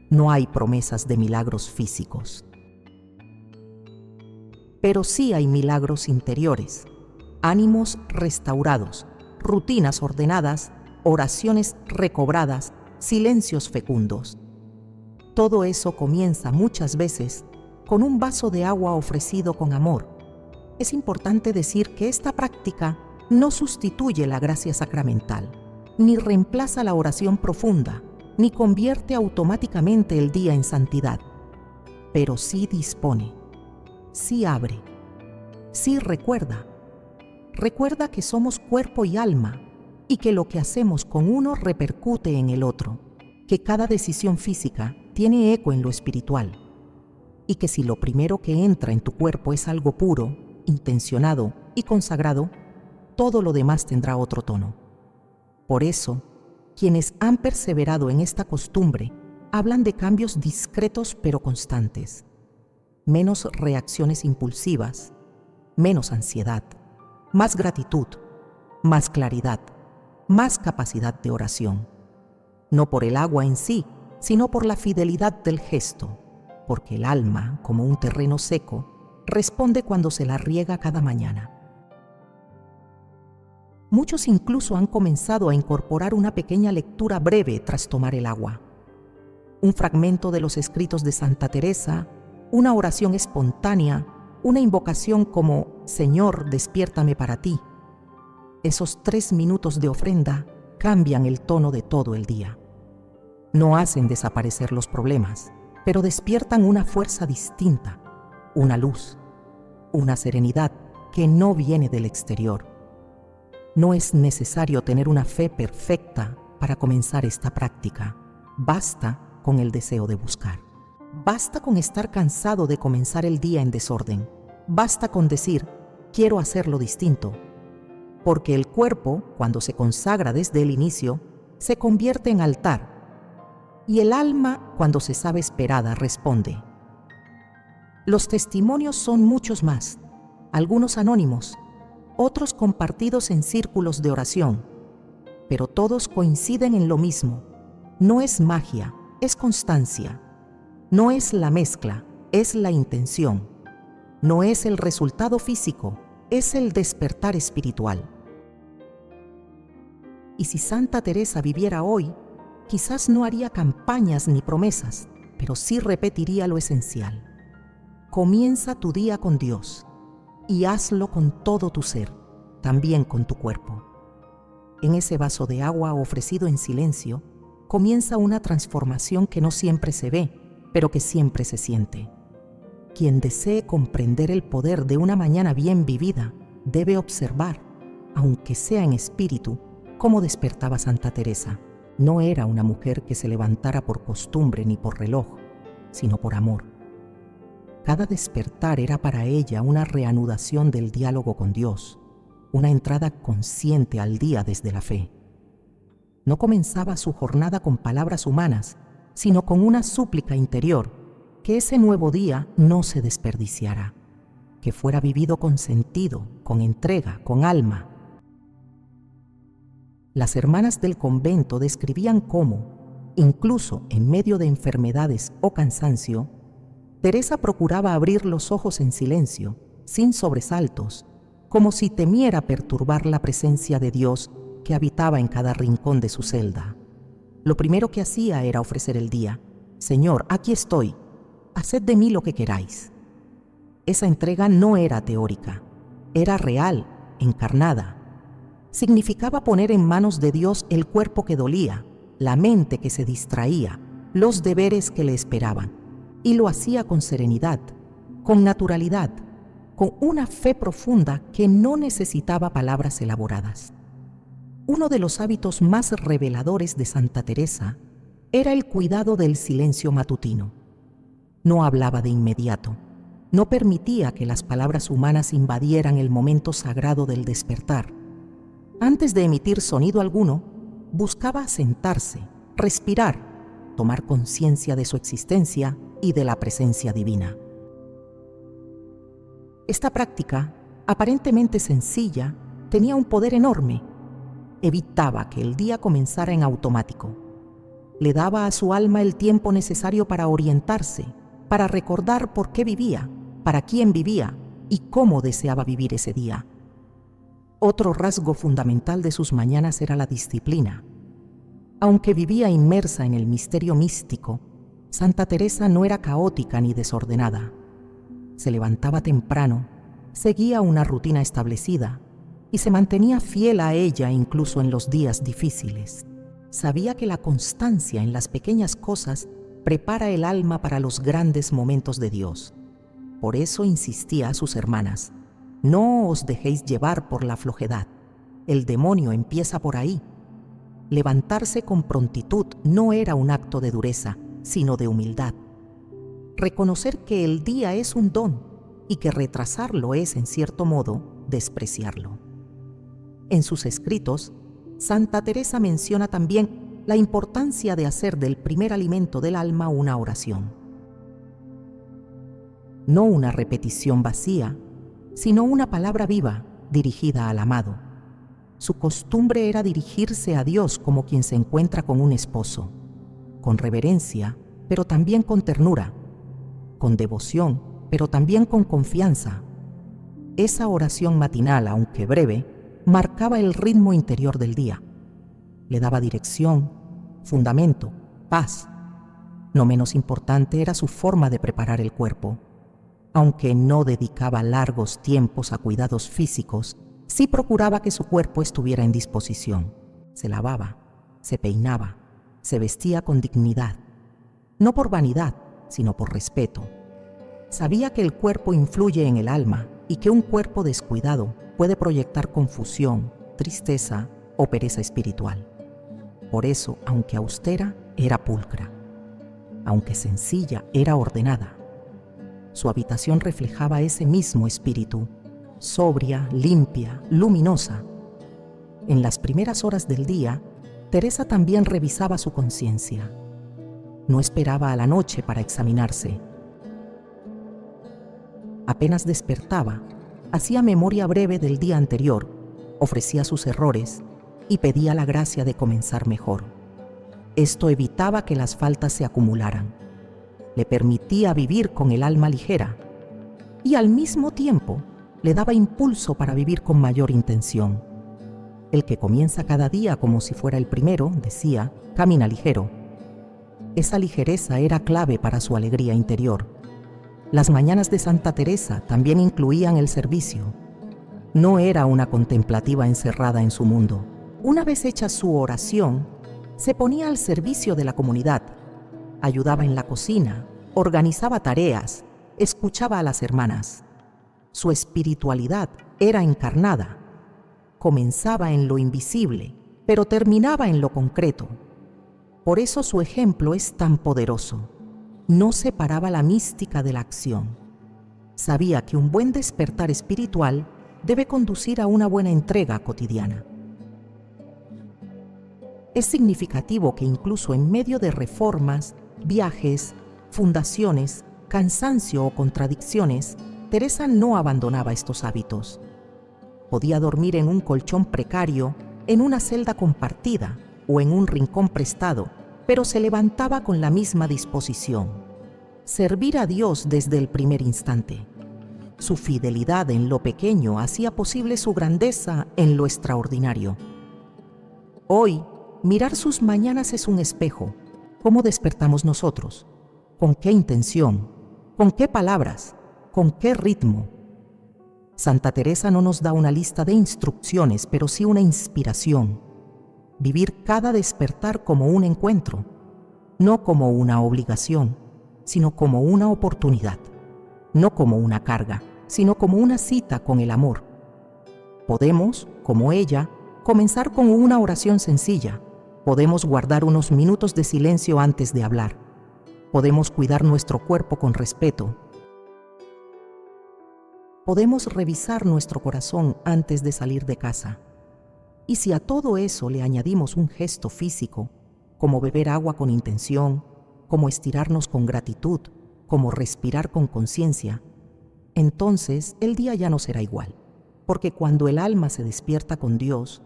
No hay promesas de milagros físicos. Pero sí hay milagros interiores, ánimos restaurados, rutinas ordenadas, oraciones recobradas, silencios fecundos. Todo eso comienza muchas veces con un vaso de agua ofrecido con amor. Es importante decir que esta práctica no sustituye la gracia sacramental, ni reemplaza la oración profunda, ni convierte automáticamente el día en santidad, pero sí dispone, sí abre, sí recuerda. Recuerda que somos cuerpo y alma y que lo que hacemos con uno repercute en el otro, que cada decisión física tiene eco en lo espiritual y que si lo primero que entra en tu cuerpo es algo puro, intencionado y consagrado, todo lo demás tendrá otro tono. Por eso, quienes han perseverado en esta costumbre hablan de cambios discretos pero constantes, menos reacciones impulsivas, menos ansiedad, más gratitud, más claridad, más capacidad de oración. No por el agua en sí, sino por la fidelidad del gesto, porque el alma, como un terreno seco, responde cuando se la riega cada mañana. Muchos incluso han comenzado a incorporar una pequeña lectura breve tras tomar el agua. Un fragmento de los escritos de Santa Teresa, una oración espontánea, una invocación como «Señor, despiértame para ti». Esos 3 minutos de ofrenda cambian el tono de todo el día. No hacen desaparecer los problemas, pero despiertan una fuerza distinta, una luz, una serenidad que no viene del exterior. No es necesario tener una fe perfecta para comenzar esta práctica. Basta con el deseo de buscar. Basta con estar cansado de comenzar el día en desorden. Basta con decir, quiero hacerlo distinto. Porque el cuerpo, cuando se consagra desde el inicio, se convierte en altar. Y el alma, cuando se sabe esperada, responde. Los testimonios son muchos más, algunos anónimos, otros compartidos en círculos de oración, pero todos coinciden en lo mismo. No es magia, es constancia. No es la mezcla, es la intención. No es el resultado físico, es el despertar espiritual. Y si Santa Teresa viviera hoy, quizás no haría campañas ni promesas, pero sí repetiría lo esencial. Comienza tu día con Dios y hazlo con todo tu ser, también con tu cuerpo. En ese vaso de agua ofrecido en silencio, comienza una transformación que no siempre se ve, pero que siempre se siente. Quien desee comprender el poder de una mañana bien vivida, debe observar, aunque sea en espíritu, cómo despertaba Santa Teresa. No era una mujer que se levantara por costumbre ni por reloj, sino por amor. Cada despertar era para ella una reanudación del diálogo con Dios, una entrada consciente al día desde la fe. No comenzaba su jornada con palabras humanas, sino con una súplica interior, que ese nuevo día no se desperdiciara, que fuera vivido con sentido, con entrega, con alma. Las hermanas del convento describían cómo, incluso en medio de enfermedades o cansancio, Teresa procuraba abrir los ojos en silencio, sin sobresaltos, como si temiera perturbar la presencia de Dios que habitaba en cada rincón de su celda. Lo primero que hacía era ofrecer el día. Señor, aquí estoy, haced de mí lo que queráis. Esa entrega no era teórica, era real, encarnada. Significaba poner en manos de Dios el cuerpo que dolía, la mente que se distraía, los deberes que le esperaban. Y lo hacía con serenidad, con naturalidad, con una fe profunda que no necesitaba palabras elaboradas. Uno de los hábitos más reveladores de Santa Teresa era el cuidado del silencio matutino. No hablaba de inmediato, no permitía que las palabras humanas invadieran el momento sagrado del despertar. Antes de emitir sonido alguno, buscaba sentarse, respirar, tomar conciencia de su existencia y de la presencia divina. Esta práctica, aparentemente sencilla, tenía un poder enorme. Evitaba que el día comenzara en automático. Le daba a su alma el tiempo necesario para orientarse, para recordar por qué vivía, para quién vivía y cómo deseaba vivir ese día. Otro rasgo fundamental de sus mañanas era la disciplina. Aunque vivía inmersa en el misterio místico, Santa Teresa no era caótica ni desordenada. Se levantaba temprano, seguía una rutina establecida y se mantenía fiel a ella incluso en los días difíciles. Sabía que la constancia en las pequeñas cosas prepara el alma para los grandes momentos de Dios. Por eso insistía a sus hermanas: no os dejéis llevar por la flojedad. El demonio empieza por ahí. Levantarse con prontitud no era un acto de dureza, sino de humildad. Reconocer que el día es un don y que retrasarlo es, en cierto modo, despreciarlo. En sus escritos, Santa Teresa menciona también la importancia de hacer del primer alimento del alma una oración. No una repetición vacía, sino una palabra viva dirigida al amado. Su costumbre era dirigirse a Dios como quien se encuentra con un esposo, con reverencia, pero también con ternura, con devoción, pero también con confianza. Esa oración matinal, aunque breve, marcaba el ritmo interior del día. Le daba dirección, fundamento, paz. No menos importante era su forma de preparar el cuerpo. Aunque no dedicaba largos tiempos a cuidados físicos, sí procuraba que su cuerpo estuviera en disposición. Se lavaba, se peinaba, se vestía con dignidad. No por vanidad, sino por respeto. Sabía que el cuerpo influye en el alma y que un cuerpo descuidado puede proyectar confusión, tristeza o pereza espiritual. Por eso, aunque austera, era pulcra. Aunque sencilla, era ordenada. Su habitación reflejaba ese mismo espíritu, sobria, limpia, luminosa. En las primeras horas del día, Teresa también revisaba su conciencia. No esperaba a la noche para examinarse. Apenas despertaba, hacía memoria breve del día anterior, ofrecía sus errores y pedía la gracia de comenzar mejor. Esto evitaba que las faltas se acumularan. Le permitía vivir con el alma ligera y al mismo tiempo le daba impulso para vivir con mayor intención. El que comienza cada día como si fuera el primero, decía, camina ligero. Esa ligereza era clave para su alegría interior. Las mañanas de Santa Teresa también incluían el servicio. No era una contemplativa encerrada en su mundo. Una vez hecha su oración, se ponía al servicio de la comunidad. Ayudaba en la cocina, organizaba tareas, escuchaba a las hermanas. Su espiritualidad era encarnada. Comenzaba en lo invisible, pero terminaba en lo concreto. Por eso su ejemplo es tan poderoso. No separaba la mística de la acción. Sabía que un buen despertar espiritual debe conducir a una buena entrega cotidiana. Es significativo que incluso en medio de reformas, viajes, fundaciones, cansancio o contradicciones, Teresa no abandonaba estos hábitos. Podía dormir en un colchón precario, en una celda compartida o en un rincón prestado, pero se levantaba con la misma disposición. Servir a Dios desde el primer instante. Su fidelidad en lo pequeño hacía posible su grandeza en lo extraordinario. Hoy, mirar sus mañanas es un espejo. ¿Cómo despertamos nosotros? ¿Con qué intención? ¿Con qué palabras? ¿Con qué ritmo? Santa Teresa no nos da una lista de instrucciones, pero sí una inspiración. Vivir cada despertar como un encuentro, no como una obligación, sino como una oportunidad, no como una carga, sino como una cita con el amor. Podemos, como ella, comenzar con una oración sencilla. Podemos guardar unos minutos de silencio antes de hablar. Podemos cuidar nuestro cuerpo con respeto. Podemos revisar nuestro corazón antes de salir de casa. Y si a todo eso le añadimos un gesto físico, como beber agua con intención, como estirarnos con gratitud, como respirar con conciencia, entonces el día ya no será igual. Porque cuando el alma se despierta con Dios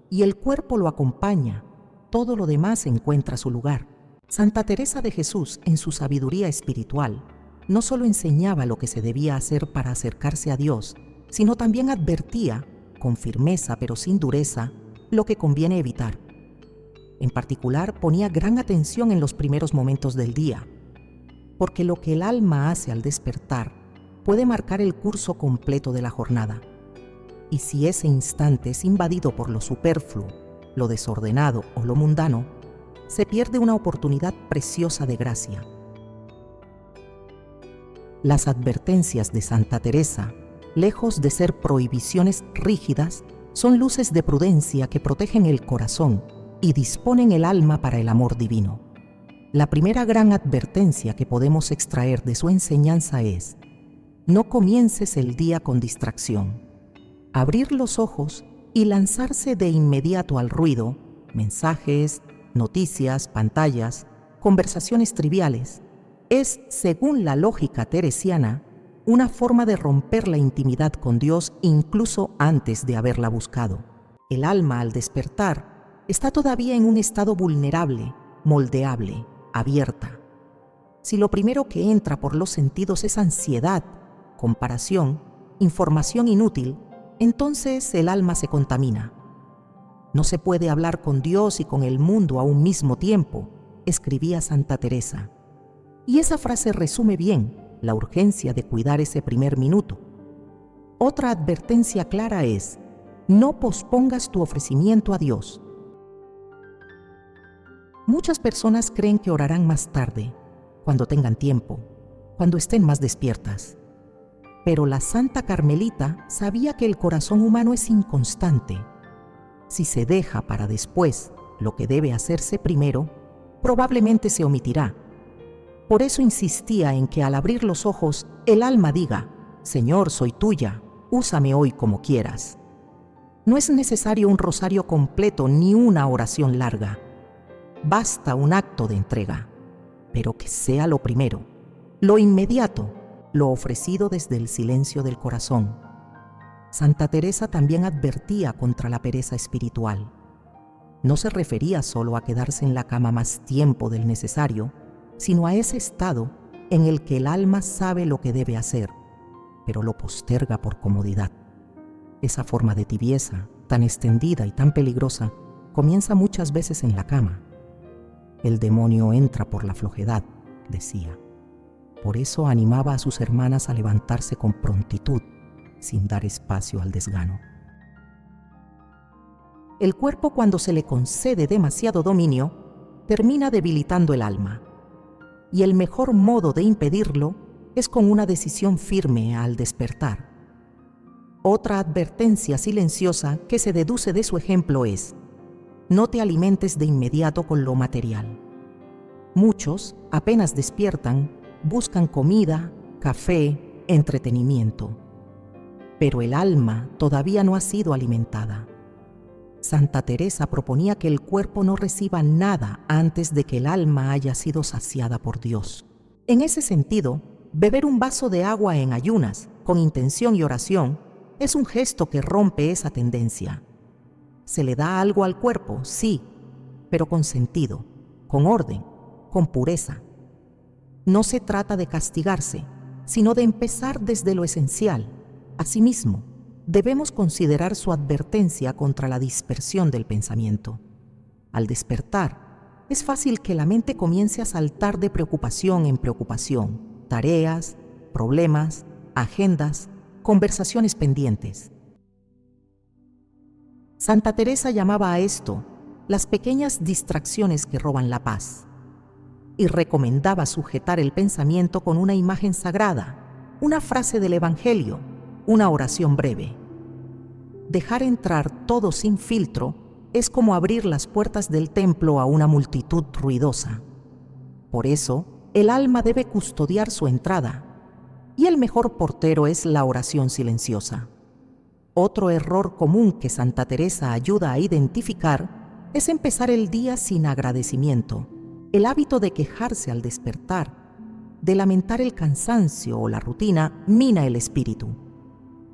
y el cuerpo lo acompaña, todo lo demás encuentra su lugar. Santa Teresa de Jesús, en su sabiduría espiritual, no solo enseñaba lo que se debía hacer para acercarse a Dios, sino también advertía, con firmeza pero sin dureza, lo que conviene evitar. En particular, ponía gran atención en los primeros momentos del día, porque lo que el alma hace al despertar puede marcar el curso completo de la jornada. Y si ese instante es invadido por lo superfluo, lo desordenado o lo mundano, se pierde una oportunidad preciosa de gracia. Las advertencias de Santa Teresa, lejos de ser prohibiciones rígidas, son luces de prudencia que protegen el corazón y disponen el alma para el amor divino. La primera gran advertencia que podemos extraer de su enseñanza es: no comiences el día con distracción. Abrir los ojos y lanzarse de inmediato al ruido, mensajes, noticias, pantallas, conversaciones triviales, es, según la lógica teresiana, una forma de romper la intimidad con Dios incluso antes de haberla buscado. El alma, al despertar, está todavía en un estado vulnerable, moldeable, abierta. Si lo primero que entra por los sentidos es ansiedad, comparación, información inútil, entonces el alma se contamina. No se puede hablar con Dios y con el mundo a un mismo tiempo, escribía Santa Teresa. Y esa frase resume bien la urgencia de cuidar ese primer minuto. Otra advertencia clara es: no pospongas tu ofrecimiento a Dios. Muchas personas creen que orarán más tarde, cuando tengan tiempo, cuando estén más despiertas. Pero la Santa Carmelita sabía que el corazón humano es inconstante. Si se deja para después lo que debe hacerse primero, probablemente se omitirá. Por eso insistía en que al abrir los ojos, el alma diga: Señor, soy tuya, úsame hoy como quieras. No es necesario un rosario completo ni una oración larga. Basta un acto de entrega, pero que sea lo primero, lo inmediato, lo ofrecido desde el silencio del corazón. Santa Teresa también advertía contra la pereza espiritual. No se refería solo a quedarse en la cama más tiempo del necesario, sino a ese estado en el que el alma sabe lo que debe hacer, pero lo posterga por comodidad. Esa forma de tibieza, tan extendida y tan peligrosa, comienza muchas veces en la cama. El demonio entra por la flojedad, decía. Por eso animaba a sus hermanas a levantarse con prontitud, sin dar espacio al desgano. El cuerpo, cuando se le concede demasiado dominio, termina debilitando el alma. Y el mejor modo de impedirlo es con una decisión firme al despertar. Otra advertencia silenciosa que se deduce de su ejemplo es: no te alimentes de inmediato con lo material. Muchos, apenas despiertan, buscan comida, café, entretenimiento. Pero el alma todavía no ha sido alimentada. Santa Teresa proponía que el cuerpo no reciba nada antes de que el alma haya sido saciada por Dios. En ese sentido, beber un vaso de agua en ayunas, con intención y oración, es un gesto que rompe esa tendencia. Se le da algo al cuerpo, sí, pero con sentido, con orden, con pureza. No se trata de castigarse, sino de empezar desde lo esencial. Asimismo, debemos considerar su advertencia contra la dispersión del pensamiento. Al despertar, es fácil que la mente comience a saltar de preocupación en preocupación, tareas, problemas, agendas, conversaciones pendientes. Santa Teresa llamaba a esto las pequeñas distracciones que roban la paz, y recomendaba sujetar el pensamiento con una imagen sagrada, una frase del Evangelio, una oración breve. Dejar entrar todo sin filtro es como abrir las puertas del templo a una multitud ruidosa. Por eso, el alma debe custodiar su entrada, y el mejor portero es la oración silenciosa. Otro error común que Santa Teresa ayuda a identificar es empezar el día sin agradecimiento. El hábito de quejarse al despertar, de lamentar el cansancio o la rutina, mina el espíritu.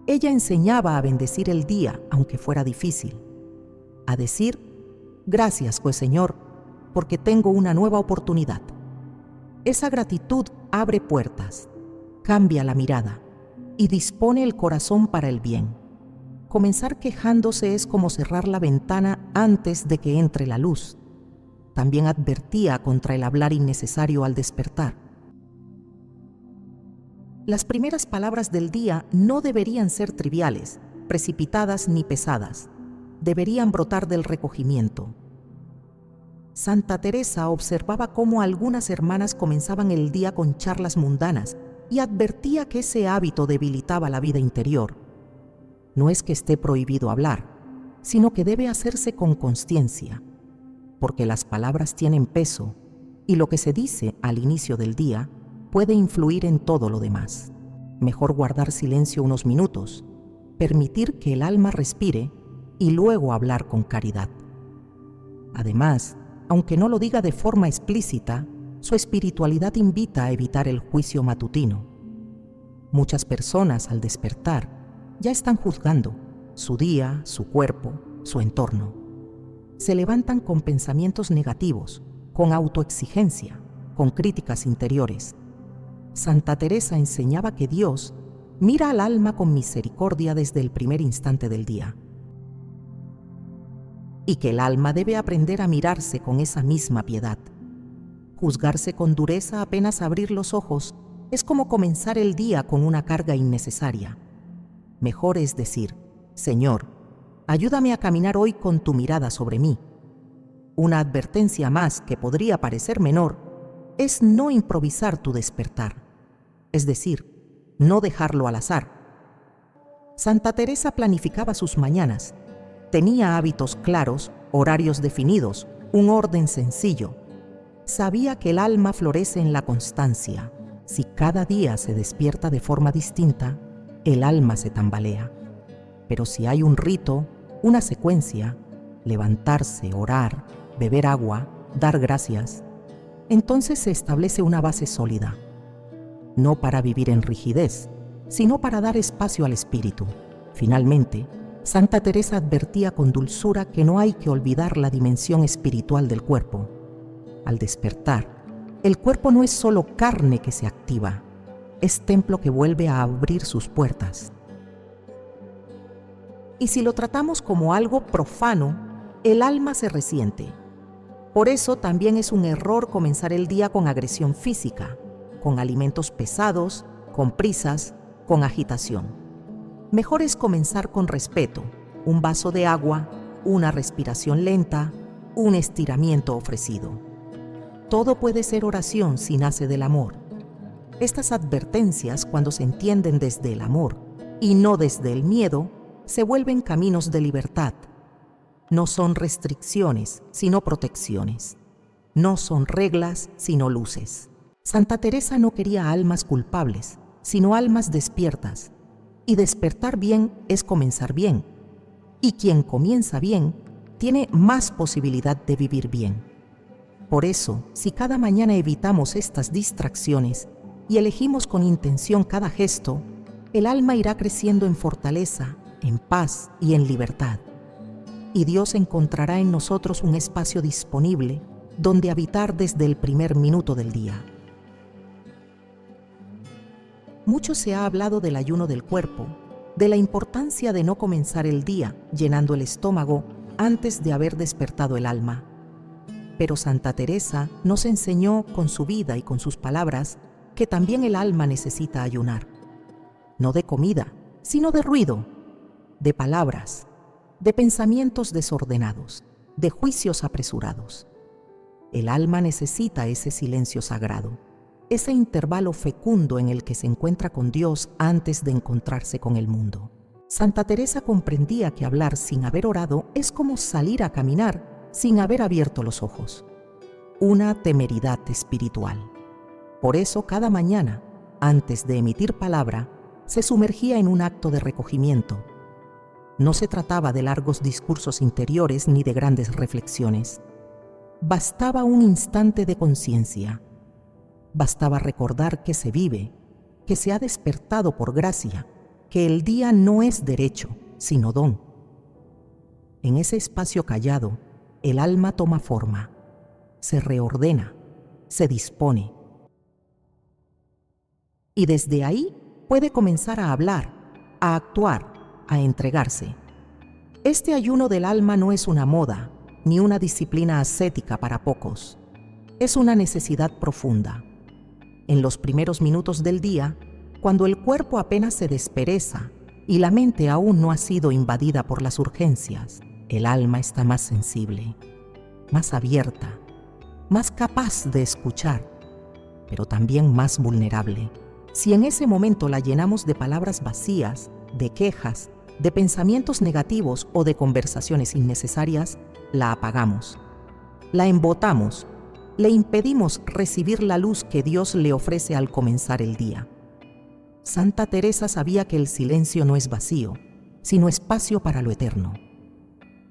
Ella enseñaba a bendecir el día, aunque fuera difícil, a decir: gracias, pues Señor, porque tengo una nueva oportunidad. Esa gratitud abre puertas, cambia la mirada y dispone el corazón para el bien. Comenzar quejándose es como cerrar la ventana antes de que entre la luz. También advertía contra el hablar innecesario al despertar. Las primeras palabras del día no deberían ser triviales, precipitadas ni pesadas. Deberían brotar del recogimiento. Santa Teresa observaba cómo algunas hermanas comenzaban el día con charlas mundanas y advertía que ese hábito debilitaba la vida interior. No es que esté prohibido hablar, sino que debe hacerse con consciencia, porque las palabras tienen peso y lo que se dice al inicio del día puede influir en todo lo demás. Mejor guardar silencio unos minutos, permitir que el alma respire y luego hablar con caridad. Además, aunque no lo diga de forma explícita, su espiritualidad invita a evitar el juicio matutino. Muchas personas, al despertar, ya están juzgando su día, su cuerpo, su entorno. Se levantan con pensamientos negativos, con autoexigencia, con críticas interiores. Santa Teresa enseñaba que Dios mira al alma con misericordia desde el primer instante del día. Y que el alma debe aprender a mirarse con esa misma piedad. Juzgarse con dureza apenas abrir los ojos es como comenzar el día con una carga innecesaria. Mejor es decir, Señor, ayúdame a caminar hoy con tu mirada sobre mí. Una advertencia más que podría parecer menor es no improvisar tu despertar, es decir, no dejarlo al azar. Santa Teresa planificaba sus mañanas, tenía hábitos claros, horarios definidos, un orden sencillo. Sabía que el alma florece en la constancia. Si cada día se despierta de forma distinta, el alma se tambalea. Pero si hay un rito, una secuencia, levantarse, orar, beber agua, dar gracias, entonces se establece una base sólida. No para vivir en rigidez, sino para dar espacio al espíritu. Finalmente, Santa Teresa advertía con dulzura que no hay que olvidar la dimensión espiritual del cuerpo. Al despertar, el cuerpo no es solo carne que se activa, es templo que vuelve a abrir sus puertas. Y si lo tratamos como algo profano, el alma se resiente. Por eso también es un error comenzar el día con agresión física, con alimentos pesados, con prisas, con agitación. Mejor es comenzar con respeto, un vaso de agua, una respiración lenta, un estiramiento ofrecido. Todo puede ser oración si nace del amor. Estas advertencias, cuando se entienden desde el amor y no desde el miedo, se vuelven caminos de libertad. No son restricciones, sino protecciones. No son reglas, sino luces. Santa Teresa no quería almas culpables, sino almas despiertas. Y despertar bien es comenzar bien. Y quien comienza bien, tiene más posibilidad de vivir bien. Por eso, si cada mañana evitamos estas distracciones y elegimos con intención cada gesto, el alma irá creciendo en fortaleza, en paz y en libertad. Y Dios encontrará en nosotros un espacio disponible donde habitar desde el primer minuto del día. Mucho se ha hablado del ayuno del cuerpo, de la importancia de no comenzar el día llenando el estómago antes de haber despertado el alma. Pero Santa Teresa nos enseñó con su vida y con sus palabras que también el alma necesita ayunar. No de comida, sino de ruido, de palabras, de pensamientos desordenados, de juicios apresurados. El alma necesita ese silencio sagrado, ese intervalo fecundo en el que se encuentra con Dios antes de encontrarse con el mundo. Santa Teresa comprendía que hablar sin haber orado es como salir a caminar sin haber abierto los ojos. Una temeridad espiritual. Por eso cada mañana, antes de emitir palabra, se sumergía en un acto de recogimiento. No se trataba de largos discursos interiores ni de grandes reflexiones. Bastaba un instante de conciencia. Bastaba recordar que se vive, que se ha despertado por gracia, que el día no es derecho, sino don. En ese espacio callado, el alma toma forma, se reordena, se dispone. Y desde ahí puede comenzar a hablar, a actuar, a entregarse. Este ayuno del alma no es una moda, ni una disciplina ascética para pocos. Es una necesidad profunda. En los primeros minutos del día, cuando el cuerpo apenas se despereza y la mente aún no ha sido invadida por las urgencias, el alma está más sensible, más abierta, más capaz de escuchar, pero también más vulnerable. Si en ese momento la llenamos de palabras vacías, de quejas, de pensamientos negativos o de conversaciones innecesarias, la apagamos, la embotamos, le impedimos recibir la luz que Dios le ofrece al comenzar el día. Santa Teresa sabía que el silencio no es vacío, sino espacio para lo eterno.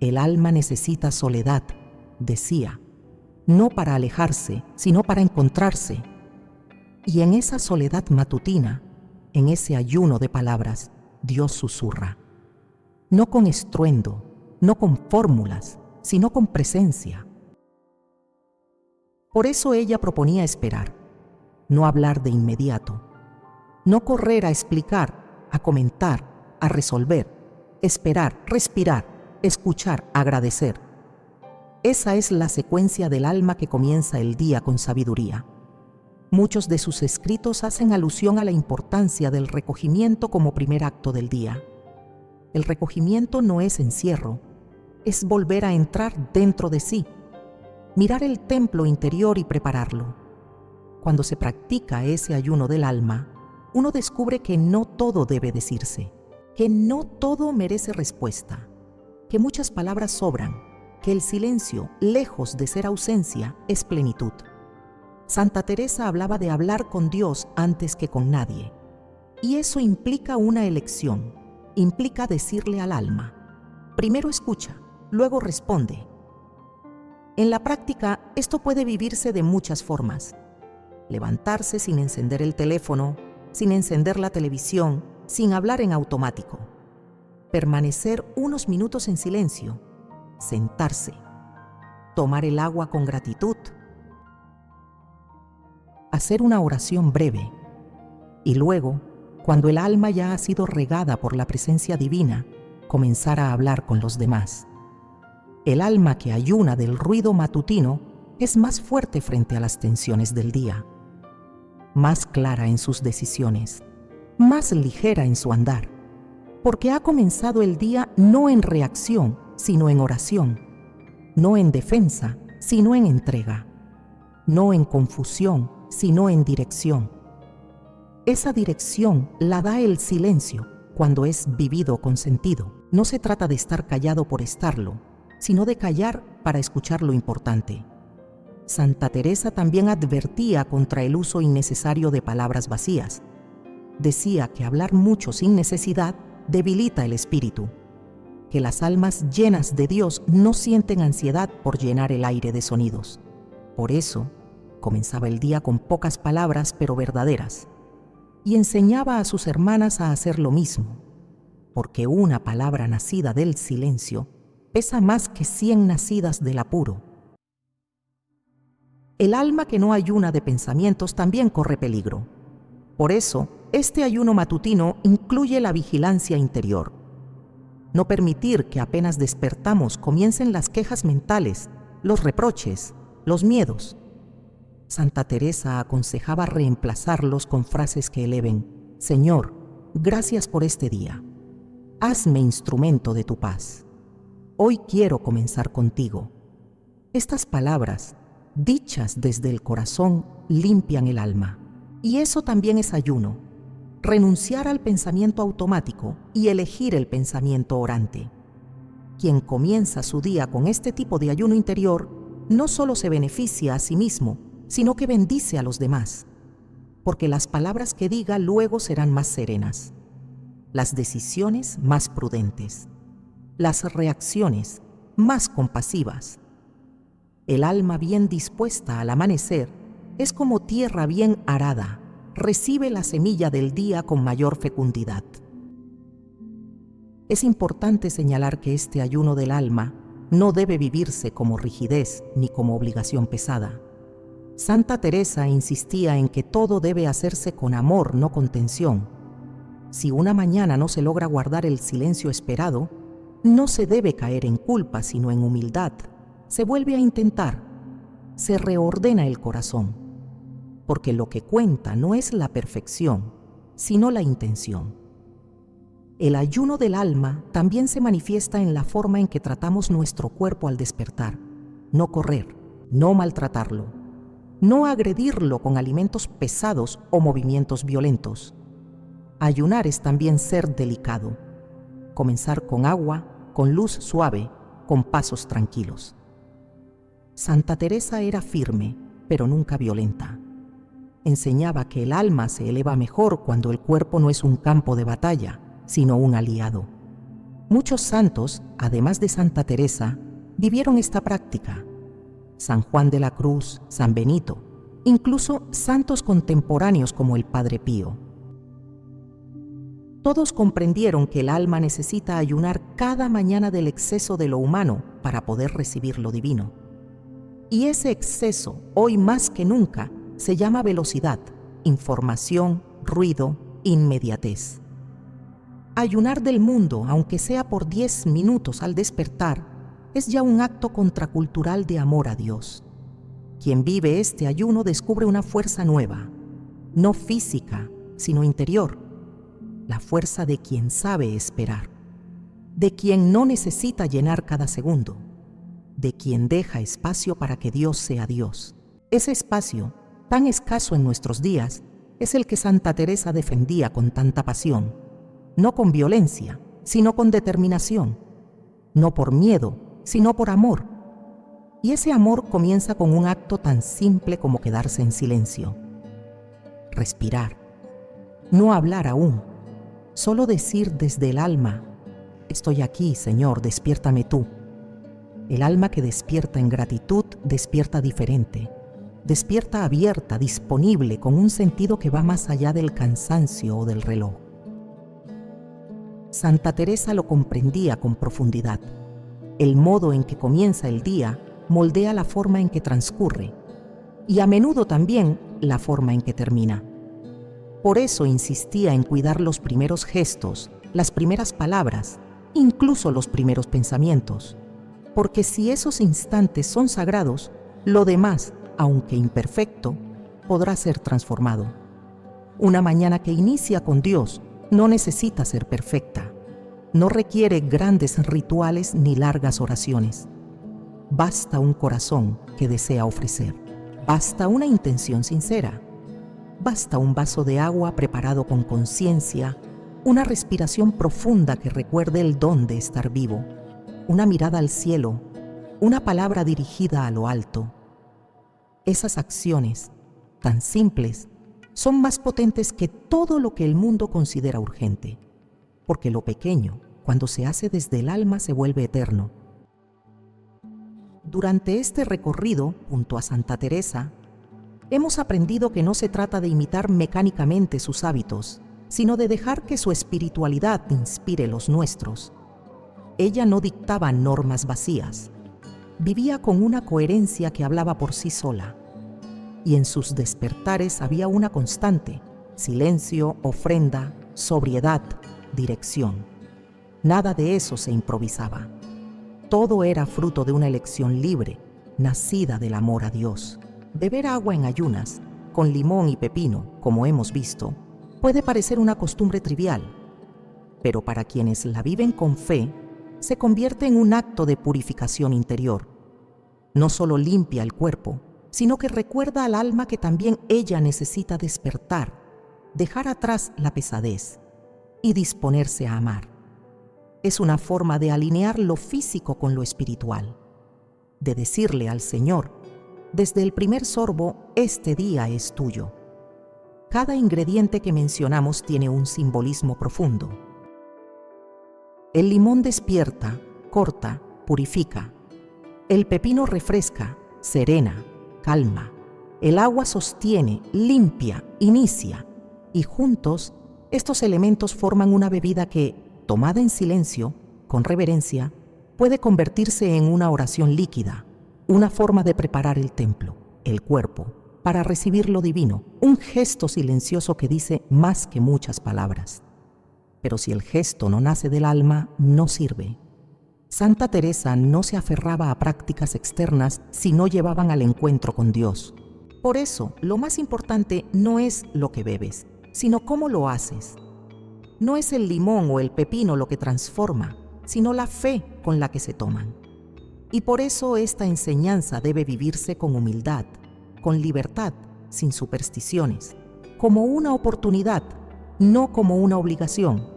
El alma necesita soledad, decía, no para alejarse, sino para encontrarse. Y en esa soledad matutina, en ese ayuno de palabras, Dios susurra. No con estruendo, no con fórmulas, sino con presencia. Por eso ella proponía esperar, no hablar de inmediato, no correr a explicar, a comentar, a resolver, esperar, respirar, escuchar, agradecer. Esa es la secuencia del alma que comienza el día con sabiduría. Muchos de sus escritos hacen alusión a la importancia del recogimiento como primer acto del día. El recogimiento no es encierro, es volver a entrar dentro de sí, mirar el templo interior y prepararlo. Cuando se practica ese ayuno del alma, uno descubre que no todo debe decirse, que no todo merece respuesta, que muchas palabras sobran, que el silencio, lejos de ser ausencia, es plenitud. Santa Teresa hablaba de hablar con Dios antes que con nadie. Y eso implica una elección, implica decirle al alma: primero escucha, luego responde. En la práctica, esto puede vivirse de muchas formas. Levantarse sin encender el teléfono, sin encender la televisión, sin hablar en automático. Permanecer unos minutos en silencio, sentarse, tomar el agua con gratitud, hacer una oración breve y luego, cuando el alma ya ha sido regada por la presencia divina, comenzar a hablar con los demás. El alma que ayuna del ruido matutino es más fuerte frente a las tensiones del día, más clara en sus decisiones, más ligera en su andar, porque ha comenzado el día no en reacción, sino en oración, no en defensa, sino en entrega, no en confusión, sino en dirección. Esa dirección la da el silencio cuando es vivido con sentido. No se trata de estar callado por estarlo, sino de callar para escuchar lo importante. Santa Teresa también advertía contra el uso innecesario de palabras vacías. Decía que hablar mucho sin necesidad debilita el espíritu, que las almas llenas de Dios no sienten ansiedad por llenar el aire de sonidos. Por eso, comenzaba el día con pocas palabras pero verdaderas, y enseñaba a sus hermanas a hacer lo mismo, porque una palabra nacida del silencio pesa más que 100 nacidas del apuro. El alma que no ayuna de pensamientos también corre peligro. Por eso, este ayuno matutino incluye la vigilancia interior. No permitir que apenas despertamos comiencen las quejas mentales, los reproches, los miedos. Santa Teresa aconsejaba reemplazarlos con frases que eleven: Señor, gracias por este día. Hazme instrumento de tu paz. Hoy quiero comenzar contigo. Estas palabras, dichas desde el corazón, limpian el alma. Y eso también es ayuno. Renunciar al pensamiento automático y elegir el pensamiento orante. Quien comienza su día con este tipo de ayuno interior no solo se beneficia a sí mismo, sino que bendice a los demás, porque las palabras que diga luego serán más serenas, las decisiones más prudentes, las reacciones más compasivas. El alma bien dispuesta al amanecer es como tierra bien arada, recibe la semilla del día con mayor fecundidad. Es importante señalar que este ayuno del alma no debe vivirse como rigidez ni como obligación pesada. Santa Teresa insistía en que todo debe hacerse con amor, no con tensión. Si una mañana no se logra guardar el silencio esperado, no se debe caer en culpa, sino en humildad. Se vuelve a intentar, se reordena el corazón, porque lo que cuenta no es la perfección, sino la intención. El ayuno del alma también se manifiesta en la forma en que tratamos nuestro cuerpo al despertar. No correr, no maltratarlo, no agredirlo con alimentos pesados o movimientos violentos. Ayunar es también ser delicado. Comenzar con agua, con luz suave, con pasos tranquilos. Santa Teresa era firme, pero nunca violenta. Enseñaba que el alma se eleva mejor cuando el cuerpo no es un campo de batalla, sino un aliado. Muchos santos, además de Santa Teresa, vivieron esta práctica. San Juan de la Cruz, San Benito, incluso santos contemporáneos como el Padre Pío. Todos comprendieron que el alma necesita ayunar cada mañana del exceso de lo humano para poder recibir lo divino. Y ese exceso, hoy más que nunca, se llama velocidad, información, ruido, inmediatez. Ayunar del mundo, aunque sea por 10 minutos al despertar, es ya un acto contracultural de amor a Dios. Quien vive este ayuno descubre una fuerza nueva, no física, sino interior, la fuerza de quien sabe esperar, de quien no necesita llenar cada segundo, de quien deja espacio para que Dios sea Dios. Ese espacio, tan escaso en nuestros días, es el que Santa Teresa defendía con tanta pasión, no con violencia, sino con determinación, no por miedo, sino por amor. Y ese amor comienza con un acto tan simple como quedarse en silencio, respirar, no hablar aún, solo decir desde el alma: estoy aquí, Señor, despiértame tú. El alma que despierta en gratitud despierta diferente, despierta abierta, disponible, con un sentido que va más allá del cansancio o del reloj. Santa Teresa lo comprendía con profundidad. El modo en que comienza el día moldea la forma en que transcurre y a menudo también la forma en que termina. Por eso insistía en cuidar los primeros gestos, las primeras palabras, incluso los primeros pensamientos, porque si esos instantes son sagrados, lo demás, aunque imperfecto, podrá ser transformado. Una mañana que inicia con Dios no necesita ser perfecta, no requiere grandes rituales ni largas oraciones. Basta un corazón que desea ofrecer, basta una intención sincera, basta un vaso de agua preparado con conciencia, una respiración profunda que recuerde el don de estar vivo, una mirada al cielo, una palabra dirigida a lo alto. Esas acciones, tan simples, son más potentes que todo lo que el mundo considera urgente, porque lo pequeño, cuando se hace desde el alma, se vuelve eterno. Durante este recorrido, junto a Santa Teresa, hemos aprendido que no se trata de imitar mecánicamente sus hábitos, sino de dejar que su espiritualidad inspire los nuestros. Ella no dictaba normas vacías, vivía con una coherencia que hablaba por sí sola, y en sus despertares había una constante: silencio, ofrenda, sobriedad, dirección. Nada de eso se improvisaba. Todo era fruto de una elección libre, nacida del amor a Dios. Beber agua en ayunas, con limón y pepino, como hemos visto, puede parecer una costumbre trivial, pero para quienes la viven con fe, se convierte en un acto de purificación interior. No solo limpia el cuerpo, sino que recuerda al alma que también ella necesita despertar, dejar atrás la pesadez y disponerse a amar. Es una forma de alinear lo físico con lo espiritual, de decirle al Señor: desde el primer sorbo, este día es tuyo. Cada ingrediente que mencionamos tiene un simbolismo profundo. El limón despierta, corta, purifica. El pepino refresca, serena, calma. El agua sostiene, limpia, inicia. Y juntos, estos elementos forman una bebida que, tomada en silencio, con reverencia, puede convertirse en una oración líquida, una forma de preparar el templo, el cuerpo, para recibir lo divino, un gesto silencioso que dice más que muchas palabras. Pero si el gesto no nace del alma, no sirve. Santa Teresa no se aferraba a prácticas externas si no llevaban al encuentro con Dios. Por eso, lo más importante no es lo que bebes, sino cómo lo haces. No es el limón o el pepino lo que transforma, sino la fe con la que se toman. Y por eso esta enseñanza debe vivirse con humildad, con libertad, sin supersticiones, como una oportunidad, no como una obligación,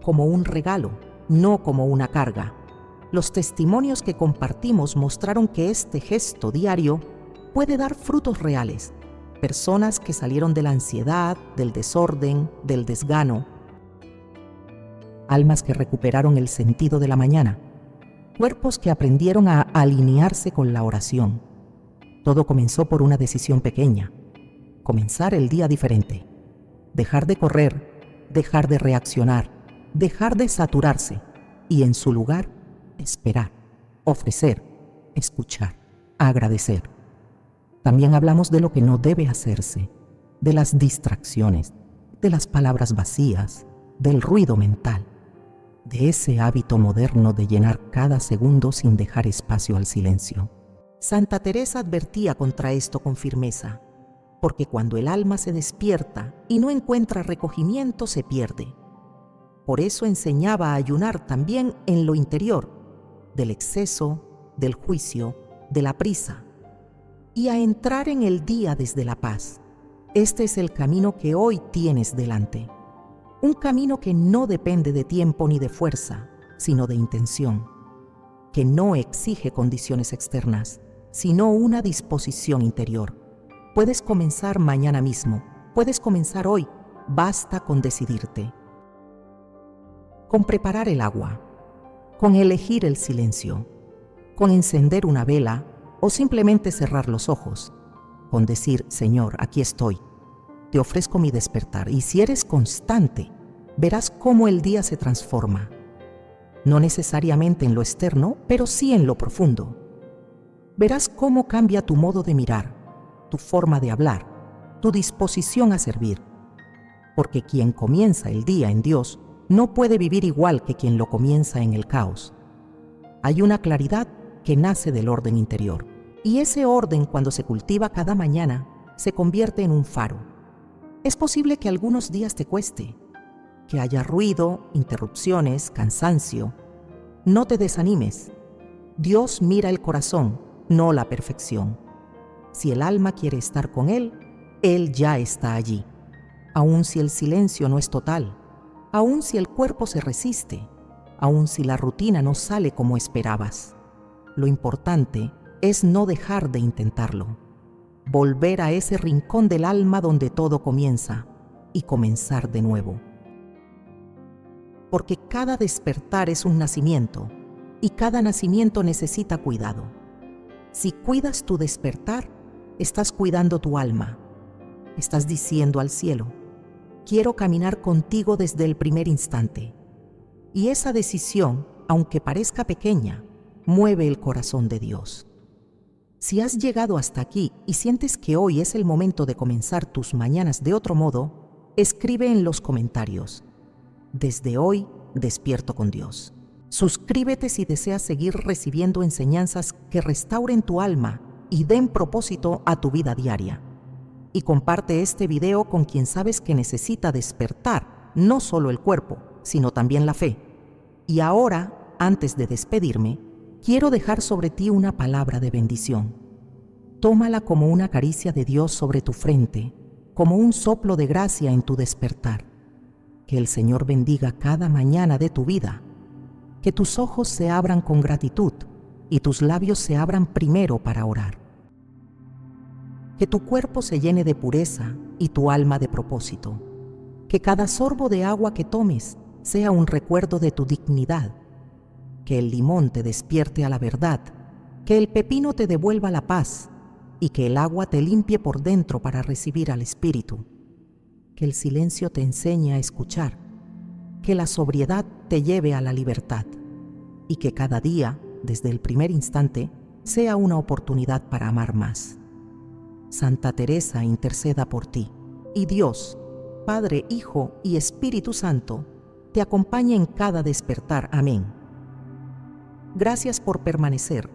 como un regalo, no como una carga. Los testimonios que compartimos mostraron que este gesto diario puede dar frutos reales. Personas que salieron de la ansiedad, del desorden, del desgano. Almas que recuperaron el sentido de la mañana. Cuerpos que aprendieron a alinearse con la oración. Todo comenzó por una decisión pequeña: comenzar el día diferente. Dejar de correr, dejar de reaccionar, dejar de saturarse y en su lugar, esperar, ofrecer, escuchar, agradecer. También hablamos de lo que no debe hacerse, de las distracciones, de las palabras vacías, del ruido mental. de ese hábito moderno de llenar cada segundo sin dejar espacio al silencio. Santa Teresa advertía contra esto con firmeza, porque cuando el alma se despierta y no encuentra recogimiento, se pierde. Por eso enseñaba a ayunar también en lo interior, del exceso, del juicio, de la prisa, y a entrar en el día desde la paz. Este es el camino que hoy tienes delante. Un camino que no depende de tiempo ni de fuerza, sino de intención, que no exige condiciones externas, sino una disposición interior. Puedes comenzar mañana mismo, puedes comenzar hoy, basta con decidirte. Con preparar el agua, con elegir el silencio, con encender una vela o simplemente cerrar los ojos, con decir, Señor, aquí estoy, te ofrezco mi despertar. Y si eres constante, verás cómo el día se transforma. No necesariamente en lo externo, pero sí en lo profundo. Verás cómo cambia tu modo de mirar, tu forma de hablar, tu disposición a servir. Porque quien comienza el día en Dios no puede vivir igual que quien lo comienza en el caos. Hay una claridad que nace del orden interior. Y ese orden, cuando se cultiva cada mañana, se convierte en un faro. Es posible que algunos días te cueste, que haya ruido, interrupciones, cansancio. No te desanimes. Dios mira el corazón, no la perfección. Si el alma quiere estar con Él, Él ya está allí. Aun si el silencio no es total, aun si el cuerpo se resiste, aun si la rutina no sale como esperabas. Lo importante es no dejar de intentarlo. Volver a ese rincón del alma donde todo comienza y comenzar de nuevo. Porque cada despertar es un nacimiento y cada nacimiento necesita cuidado. Si cuidas tu despertar, estás cuidando tu alma. Estás diciendo al cielo, quiero caminar contigo desde el primer instante. Y esa decisión, aunque parezca pequeña, mueve el corazón de Dios. Si has llegado hasta aquí y sientes que hoy es el momento de comenzar tus mañanas de otro modo, escribe en los comentarios. Desde hoy, despierto con Dios. Suscríbete si deseas seguir recibiendo enseñanzas que restauren tu alma y den propósito a tu vida diaria. Y comparte este video con quien sabes que necesita despertar no solo el cuerpo, sino también la fe. Y ahora, antes de despedirme, quiero dejar sobre ti una palabra de bendición. Tómala como una caricia de Dios sobre tu frente, como un soplo de gracia en tu despertar. Que el Señor bendiga cada mañana de tu vida. Que tus ojos se abran con gratitud y tus labios se abran primero para orar. Que tu cuerpo se llene de pureza y tu alma de propósito. Que cada sorbo de agua que tomes sea un recuerdo de tu dignidad. Que el limón te despierte a la verdad, que el pepino te devuelva la paz y que el agua te limpie por dentro para recibir al Espíritu. Que el silencio te enseñe a escuchar, que la sobriedad te lleve a la libertad y que cada día, desde el primer instante, sea una oportunidad para amar más. Santa Teresa interceda por ti y Dios, Padre, Hijo y Espíritu Santo, te acompañe en cada despertar. Amén. Gracias por permanecer.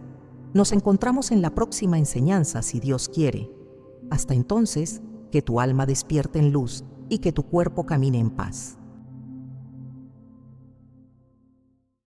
Nos encontramos en la próxima enseñanza, si Dios quiere. Hasta entonces, que tu alma despierte en luz y que tu cuerpo camine en paz.